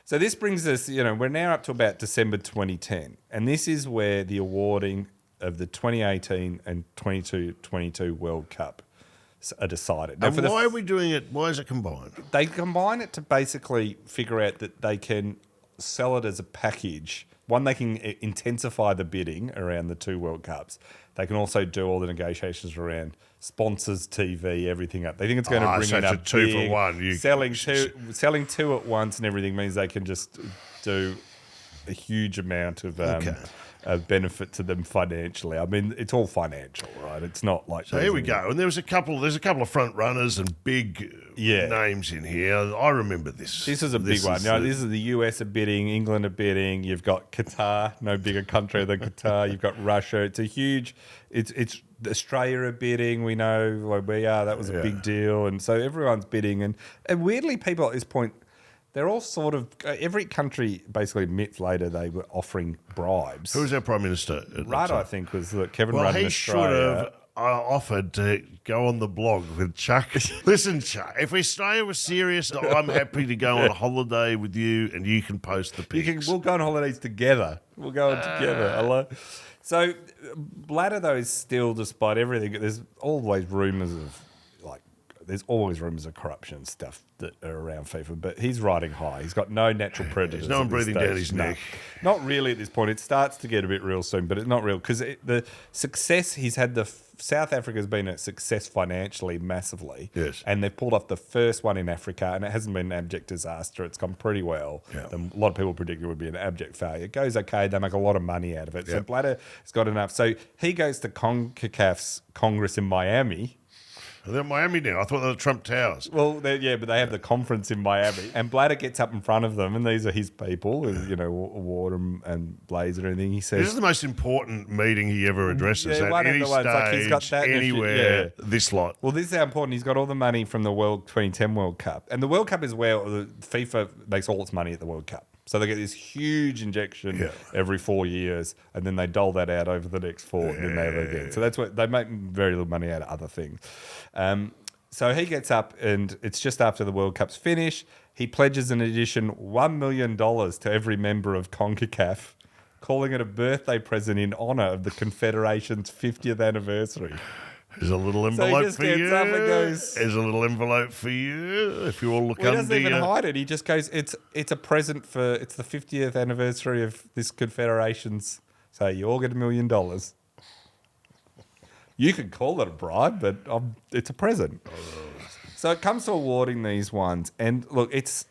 So this brings us. We're now up to about December 2010, and this is where the awarding of the 2018 and 2022 World Cup are decided. Now, and why are we doing it? Why is it combined? They combine it to basically figure out that they can sell it as a package. One, they can intensify the bidding around the 2 World Cups. They can also do all the negotiations around sponsors, TV, everything up. They think it's going to bring in a 2 for 1. Selling 2 at once and everything means they can just do a huge amount of benefit to them financially. I mean, it's all financial, right? It's not like... So here we go. And there's a couple of front runners and big names in here. I remember this. This is a big one. This is the US are bidding, England are bidding. You've got Qatar, no bigger country than Qatar. You've got Russia. It's a huge... It's Australia are bidding. We know where we are. That was a big deal. And so everyone's bidding. And weirdly, people at this point... They're all sort of... Every country basically admits later they were offering bribes. Who was our Prime Minister? Rudd, I think, was Kevin Rudd in Australia. He should have offered to go on the blog with Chuck. Listen, Chuck, if Australia was serious, I'm happy to go on a holiday with you and you can post the pics. We'll go on holidays together. We'll go on together. So Blatter, though, is still, despite everything, there's always rumours of... There's always rumours of corruption and stuff that are around FIFA, but he's riding high. He's got no natural predators. There's no one breathing down his neck. Not really at this point. It starts to get a bit real soon, but it's not real because the success he's had, South Africa's been a success financially massively. Yes. And they've pulled off the first one in Africa, and it hasn't been an abject disaster. It's gone pretty well. Yeah. A lot of people predicted it would be an abject failure. It goes okay. They make a lot of money out of it. So Blatter has got enough. So he goes to CONCACAF's Congress in Miami. They're in Miami now. I thought they were Trump Towers. Well, but they have the conference in Miami. And Blatter gets up in front of them, and these are his people, with, Ward and Blaze and everything. He says... This is the most important meeting he ever addresses at any stage, like he's got that anywhere, this lot. Well, this is how important. He's got all the money from the 2010 World Cup. And the World Cup is where FIFA makes all its money at the World Cup. So they get this huge injection every 4 years, and then they dole that out over the next 4, and then they have it again. So that's what they make very little money out of other things. So he gets up, and it's just after the World Cup's finished. He pledges an addition $1 million to every member of CONCACAF, calling it a birthday present in honour of the Confederation's 50th anniversary. There's a little envelope for you. Up and goes, there's a little envelope for you. If you all look under he doesn't even hide it. He just goes, it's a present it's the 50th anniversary of this Confederation's. So you all get $1 million. You could call it a bribe, but it's a present. So it comes to awarding these ones. And look, it's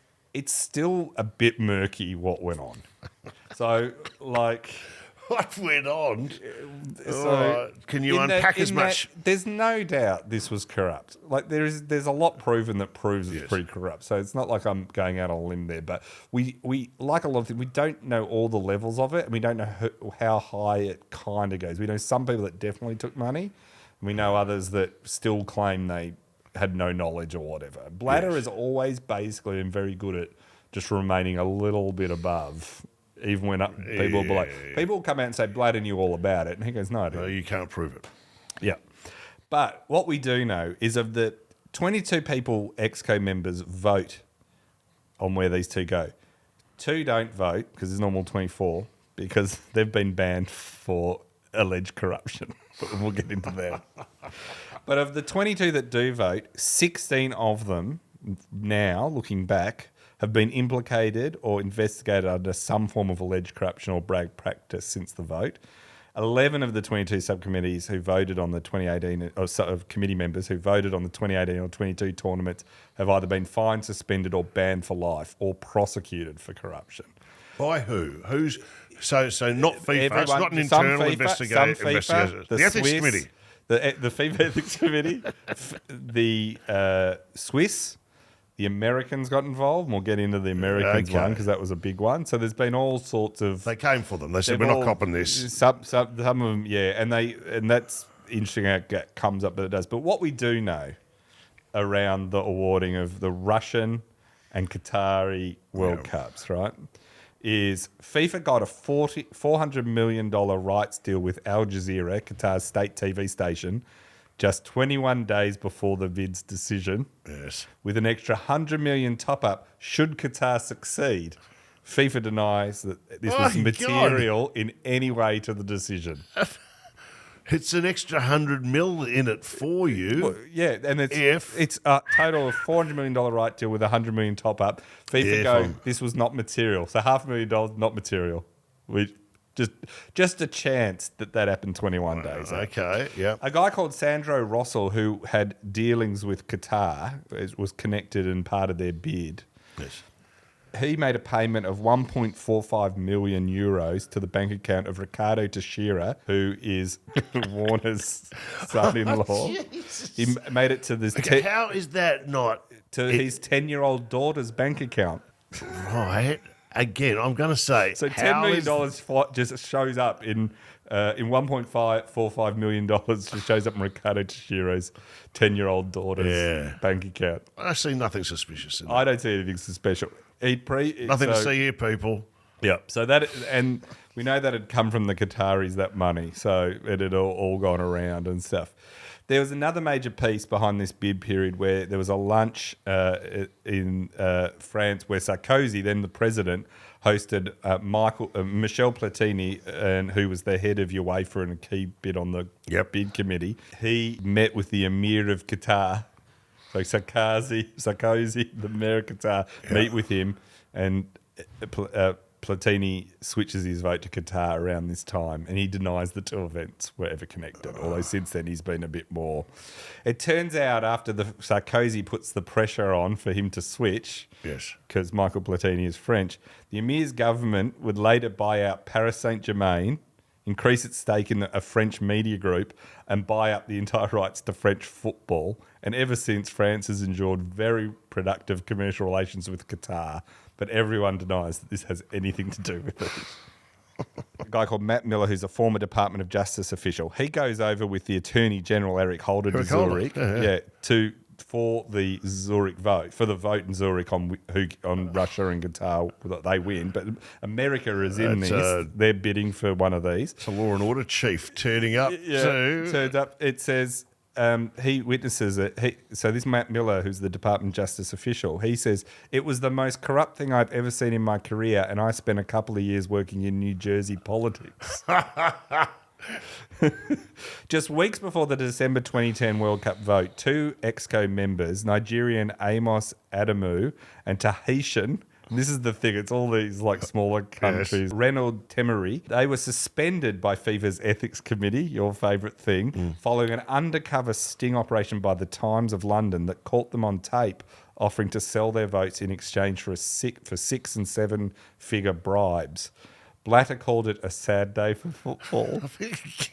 still a bit murky what went on. So, like... What went on? So can you unpack as much? There's no doubt this was corrupt. Like there's a lot proven that proves it's pretty corrupt. So it's not like I'm going out on a limb there. But we like a lot of things, we don't know all the levels of it, and we don't know how high it kind of goes. We know some people that definitely took money, and we know others that still claim they had no knowledge or whatever. Blatter has always basically been very good at just remaining a little bit above. Even when people will be like, people will come out and say, Blatter knew all about it. And he goes, no, I didn't. No, you can't prove it. Yeah. But what we do know is of the 22 people ExCo members vote on where these two go. 2 don't vote because there's normal 24 because they've been banned for alleged corruption. But we'll get into that. But of the 22 that do vote, 16 of them now, looking back, have been implicated or investigated under some form of alleged corruption or brag practice since the vote. 11 of the 22 subcommittees who voted on the 2018, or committee members who voted on the 2018 or 22 tournaments have either been fined, suspended, or banned for life, or prosecuted for corruption. By who? Who's so not FIFA? Everyone, it's not an some internal FIFA, investigation. The Ethics Swiss, Committee. The FIFA Ethics Committee, the Swiss. The Americans got involved, and we'll get into the Americans one because that was a big one. So there's been all sorts of... They came for them. They said, we're not copping this. Some of them, yeah. And that's interesting how it comes up that it does. But what we do know around the awarding of the Russian and Qatari World Cups, right, is FIFA got a $400 million rights deal with Al Jazeera, Qatar's state TV station, just 21 days before the bid's decision, with an extra 100 million top-up should Qatar succeed. FIFA denies that this was material in any way to the decision. It's an extra 100 mil in it for you. Well, yeah, and it's a total of $400 million right deal with a 100 million top-up. FIFA this was not material. So $500,000 not material. Just a chance that happened 21 days. Okay, yeah. A guy called Sandro Rossell, who had dealings with Qatar, was connected and part of their bid. Yes. He made a payment of 1.45 million euros to the bank account of Ricardo Teixeira, who is Warner's son-in-law. He made it to this... how is that not... To his 10-year-old daughter's bank account. Right. Again, I'm going to say... So $10 million just shows up in $1.45 million just shows up in Ricardo Teixeira's 10-year-old daughter's bank account. I see nothing suspicious in that. I don't see anything suspicious. Nothing to see here, people. Yeah. So and we know that had come from the Qataris, that money. So it had all gone around and stuff. There was another major piece behind this bid period where there was a lunch in France where Sarkozy, then the president, hosted Michel Platini, who was the head of UEFA and a key bid on the bid committee. He met with the Emir of Qatar. So Sarkozy, the Mayor of Qatar, meet with him, and Platini switches his vote to Qatar around this time, and he denies the two events were ever connected, although since then he's been a bit more. It turns out after Sarkozy puts the pressure on for him to switch, because Michael Platini is French, the Emir's government would later buy out Paris Saint-Germain, increase its stake in a French media group, and buy up the entire rights to French football. And ever since, France has enjoyed very productive commercial relations with Qatar, but everyone denies that this has anything to do with it. A guy called Matt Miller, who's a former Department of Justice official, he goes over with the Attorney General Eric Holder to Zurich, for the Zurich vote, for the vote in Zurich on Russia and Qatar, they win. But America is in this. They're bidding for one of these. It's a law and order chief turning up. Turns up. It says he witnesses it. So this Matt Miller, who's the Department of Justice official, he says, it was the most corrupt thing I've ever seen in my career, and I spent a couple of years working in New Jersey politics. Just weeks before the December 2010 World Cup vote, 2 ExCo members, Nigerian Amos Adamu and Tahitian, and this is the thing, it's all these like smaller countries, Reynold Temery, they were suspended by FIFA's Ethics Committee, your favourite thing, following an undercover sting operation by the Times of London that caught them on tape offering to sell their votes in exchange for 6 and 7 figure bribes. Blatter called it a sad day for football.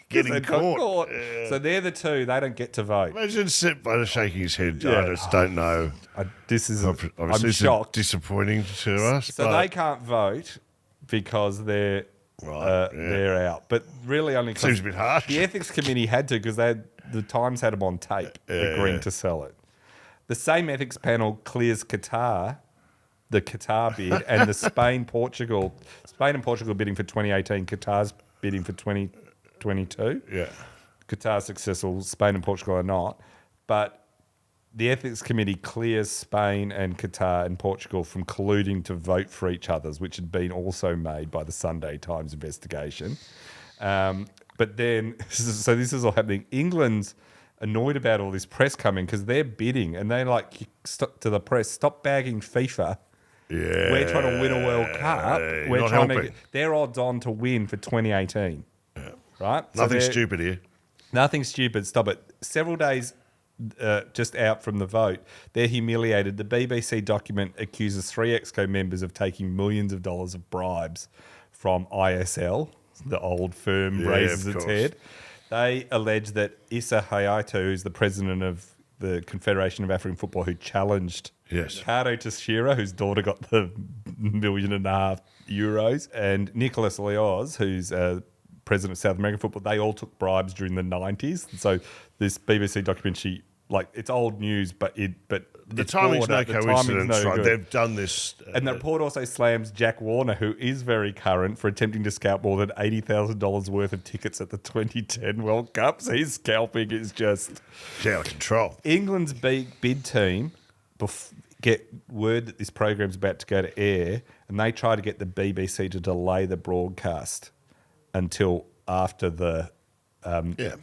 Getting They got caught. caught. So they're the two. They don't get to vote. Imagine Sepp Blatter shaking his head. I just don't know. I'm Obviously, shocked. it's disappointing to us. So but they can't vote because they're out. But really only 'cause Seems a bit harsh. the ethics committee had to because the Times had them on tape agreeing to sell it. The same ethics panel clears Qatar, the Qatar bid, and the Spain and Portugal bidding for 2018. Qatar's bidding for 2022. Yeah. Qatar's successful. Spain and Portugal are not. But the ethics committee clears Spain and Qatar and Portugal from colluding to vote for each other's, which had been also made by the Sunday Times investigation. But then, so this is all happening. England's annoyed about all this press coming because they're bidding and they're like, to the press, stop bagging FIFA. Yeah. We're trying to win a World Cup. We're not helping. They're odds on to win for 2018. Right? Nothing stupid here. Nothing stupid. Stop it. Several days just out from the vote, they're humiliated. The BBC document accuses 3 EXCO members of taking millions of dollars of bribes from ISL. The old firm raises its head. They allege that Issa Hayatou, who's the president of the Confederation of African Football, who challenged Ricardo Teixeira, whose daughter got the €1.5 million, and Nicolas Leoz, who's president of South American football, they all took bribes during the 90s. So this BBC documentary, it's old news, but the timing's no coincidence, right? They've done this. And the report also slams Jack Warner, who is very current, for attempting to scalp more than $80,000 worth of tickets at the 2010 World Cup. So his scalping is just out of control. England's bid team get word that this program's about to go to air, and they try to get the BBC to delay the broadcast until after the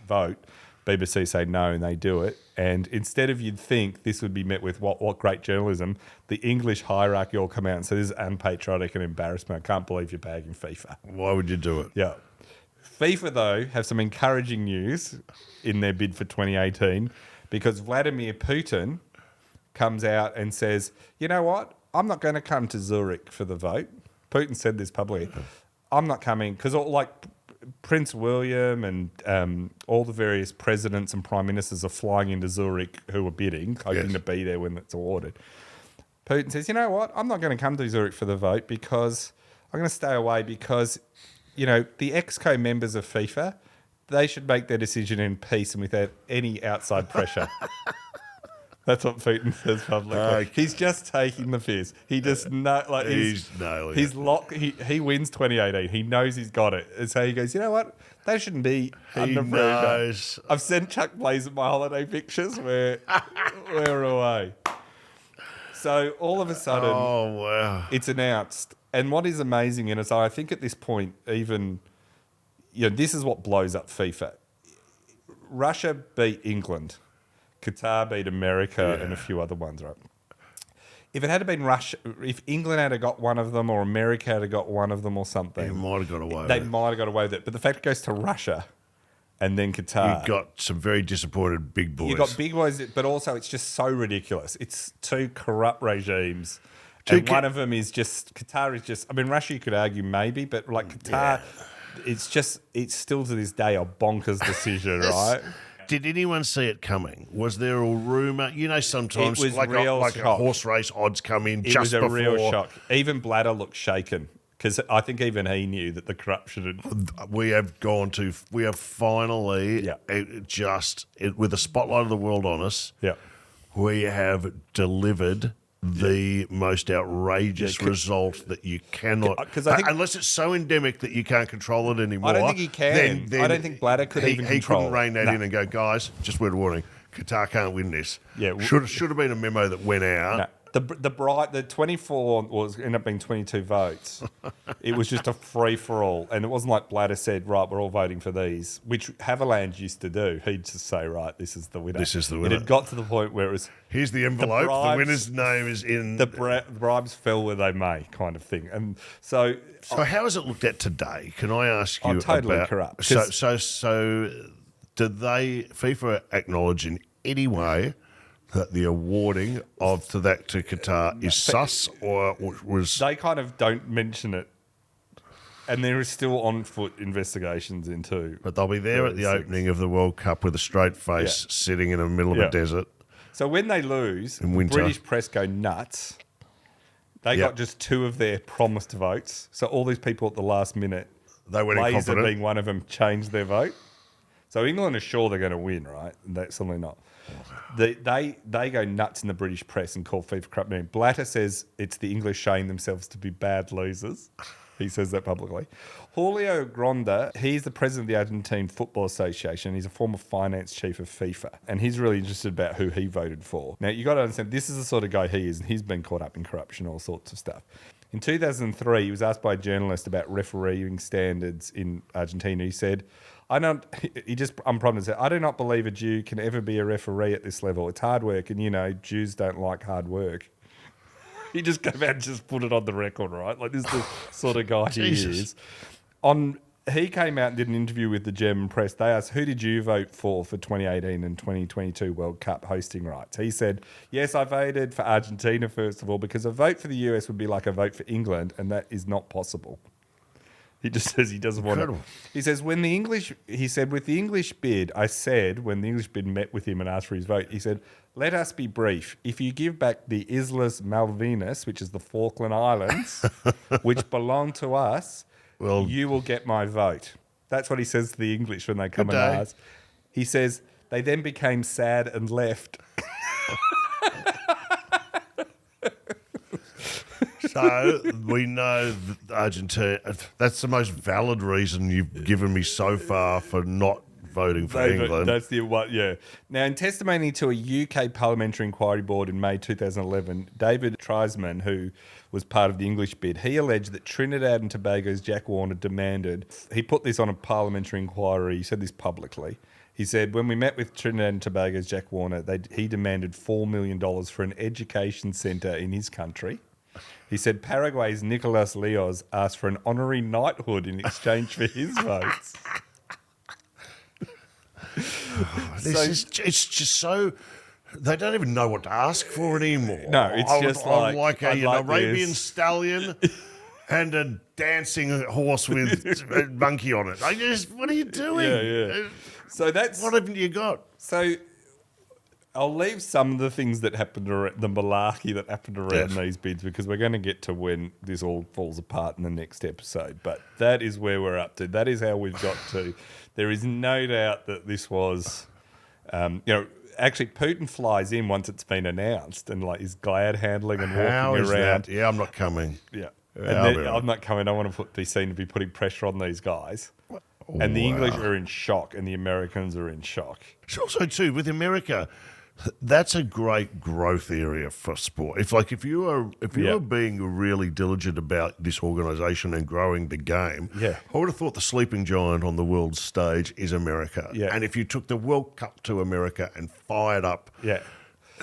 vote. BBC say no, and they do it. And instead of, you'd think this would be met with what great journalism, the English hierarchy all come out and say this is unpatriotic and embarrassment. I can't believe you're bagging FIFA. Why would you do it? Yeah. FIFA, though, have some encouraging news in their bid for 2018 because Vladimir Putin comes out and says, you know what? I'm not going to come to Zurich for the vote. Putin said this publicly. I'm not coming because Prince William and all the various presidents and prime ministers are flying into Zurich who are bidding, hoping to be there when it's awarded. Putin says, you know what? I'm not going to come to Zurich for the vote because I'm going to stay away because, the EXCO members of FIFA, they should make their decision in peace and without any outside pressure. That's what Putin says publicly. He's just taking the piss. He just he's nailing he's it. locked. He wins 2018. He knows he's got it. And so he goes, you know what? They shouldn't be under pressure. I've sent Chuck Blazer my holiday pictures where we're away. So all of a sudden, it's announced. And what is amazing, and I think at this point, even this is what blows up FIFA. Russia beat England. Qatar beat America and a few other ones, right? If it had been Russia, if England had got one of them or America had got one of them or something, they might have got away with it. They might have got away with it. But the fact it goes to Russia and then Qatar. You've got some very disappointed big boys. You've got big boys, but also it's just so ridiculous. It's 2 corrupt regimes. And one of them is just, Qatar is just, Russia you could argue maybe, but Qatar, it's still to this day a bonkers decision, right? Did anyone see it coming? Was there a rumour? Sometimes it was a horse race odds come in it just before. It was a real shock. Even Blatter looked shaken because I think even he knew that the corruption had... We have finally, with the spotlight of the world on us, we have delivered the most outrageous result that you cannot... unless it's so endemic that you can't control it anymore. I don't think he can. Then I don't think Blatter could even control it. He couldn't rein that in and go, guys, just word of warning, Qatar can't win this. Yeah, should have been a memo that went out. No. The 24 ended up being 22 votes. It was just a free for all, and it wasn't like Blatter said, "Right, we're all voting for these," which Haviland used to do. He'd just say, "Right, this is the winner." This is the winner. It had got to the point where it was. Here's the envelope. The winner's name is in. The bribes fell where they may, kind of thing, and so. So how is it looked at today? Can I ask you? Totally corrupt. So did FIFA acknowledge in any way that the awarding to Qatar is sus, or was... They kind of don't mention it. And there is still on-foot investigations into. But they'll be there at the opening of the World Cup with a straight face, sitting in the middle of a desert. So when they lose, the British press go nuts. They got just 2 of their promised votes. So all these people at the last minute, they went Laser incompetent. being one of them, changed their vote. So England are sure they're going to win, right? And that's certainly not. They go nuts in the British press and call FIFA corrupt meeting. Blatter says it's the English showing themselves to be bad losers. He says that publicly. Julio Gronda, he's the president of the Argentine Football Association. He's a former finance chief of FIFA. And he's really interested about who he voted for. Now, you got to understand, this is the sort of guy he is. And he's been caught up in corruption, all sorts of stuff. In 2003, he was asked by a journalist about refereeing standards in Argentina. He said, I do not believe a Jew can ever be a referee at this level. It's hard work, and Jews don't like hard work. He just came out and just put it on the record, right? Like, this is the sort of guy he is. He came out and did an interview with the German press. They asked, who did you vote for 2018 and 2022 World Cup hosting rights? He said, yes, I voted for Argentina, first of all, because a vote for the US would be like a vote for England, and that is not possible. He just says he doesn't want it. He says, with the English bid, when the English bid met with him and asked for his vote, he said, let us be brief. If you give back the Islas Malvinas, which is the Falkland Islands, which belong to us, you will get my vote. That's what he says to the English when they come and ask. He says, they then became sad and left. So we know that Argentina, that's the most valid reason you've given me so far for not voting for England. That's the one, yeah. Now, in testimony to a UK Parliamentary Inquiry Board in May 2011, David Treisman, who was part of the English bid, he alleged that Trinidad and Tobago's Jack Warner demanded, he put this on a parliamentary inquiry, he said this publicly. He said, when we met with Trinidad and Tobago's Jack Warner, he demanded $4 million for an education centre in his country. He said Paraguay's Nicolas Leos asked for an honorary knighthood in exchange for his votes. It's just so... They don't even know what to ask for anymore. No, it's I like an like Arabian this. stallion and a dancing horse with a monkey on it. What are you doing? Yeah. So that's... What haven't you got? So I'll leave some of the things that happened, the malarkey that happened around these bids, because we're going to get to when this all falls apart in the next episode. But that is where we're up to. That is how we've got to. There is no doubt that this was, actually Putin flies in once it's been announced and is glad handling and walking around. That? Yeah, I'm not coming. Yeah. I'm not coming. I want to be seen to be putting pressure on these guys. And the English are in shock and the Americans are in shock. Also, too, with America, that's a great growth area for sport. If you are being really diligent about this organisation and growing the game, I would have thought the sleeping giant on the world stage is America. Yeah. And if you took the World Cup to America and fired up,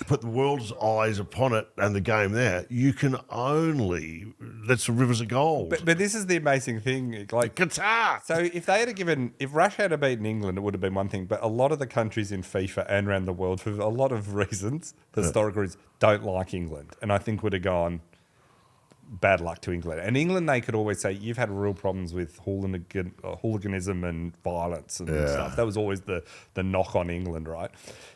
put the world's eyes upon it and the game there, you can only... That's the rivers of gold. But this is the amazing thing. Qatar! So if Russia had beaten England, it would have been one thing. But a lot of the countries in FIFA and around the world, for a lot of reasons, historical reasons, don't like England. And I think would have gone... bad luck to England. And England, they could always say, you've had real problems with hooliganism and violence and stuff. That was always the knock on England, right?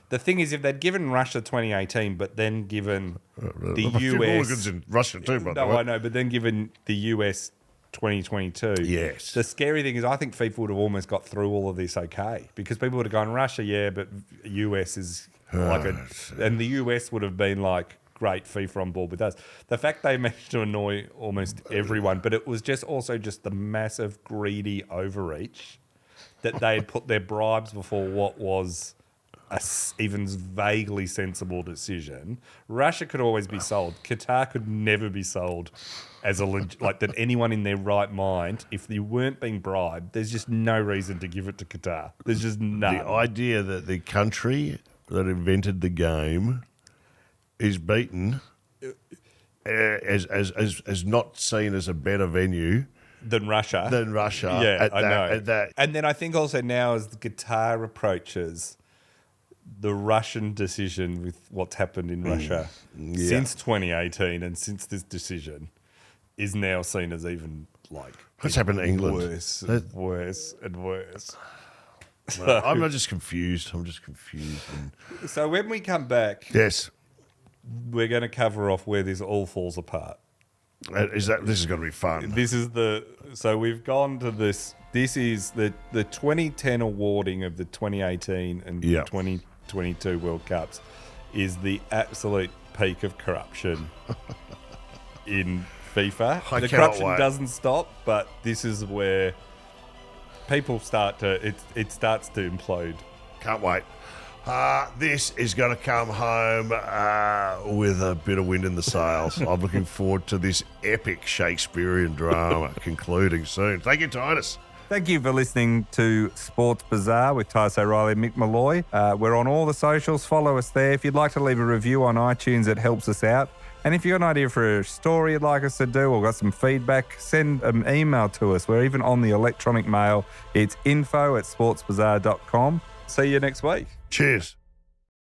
The thing is, if they'd given Russia 2018, but then given the US... hooligans in Russia too, by the way. No, I know, but then given the US 2022... Yes. The scary thing is I think FIFA would have almost got through all of this okay, because people would have gone, Russia, but US is and the US would have been like, great, FIFA on board with us. The fact they managed to annoy almost everyone, but it was also the massive greedy overreach that they had put their bribes before what was a even vaguely sensible decision. Russia could always be sold. Qatar could never be sold as that anyone in their right mind, if you weren't being bribed, there's just no reason to give it to Qatar. There's just none. The idea that the country that invented the game is beaten as not seen as a better venue than Russia. Yeah, I know. And then I think also now as the Qatar approaches the Russian decision with what's happened in Russia since 2018 and since this decision is now seen as even like What's happened to England? worse and worse and worse. No, I'm not just confused. I'm just confused. So when we come back, Yes. we're going to cover off where this all falls apart. This is going to be fun. So we've gone to this. This is the 2010 awarding of the 2018 and 2022 World Cups is the absolute peak of corruption in FIFA. I The cannot corruption wait. doesn't stop, but this is where people start to it starts to implode. Can't wait. This is going to come home with a bit of wind in the sails. I'm looking forward to this epic Shakespearean drama concluding soon. Thank you, Titus. Thank you for listening to Sports Bazaar with Titus O'Reilly and Mick Molloy. We're on all the socials. Follow us there. If you'd like to leave a review on iTunes, it helps us out. And if you've got an idea for a story you'd like us to do or got some feedback, send an email to us. We're even on the electronic mail. It's info@sportsbazaar.com. See you next week. Cheers.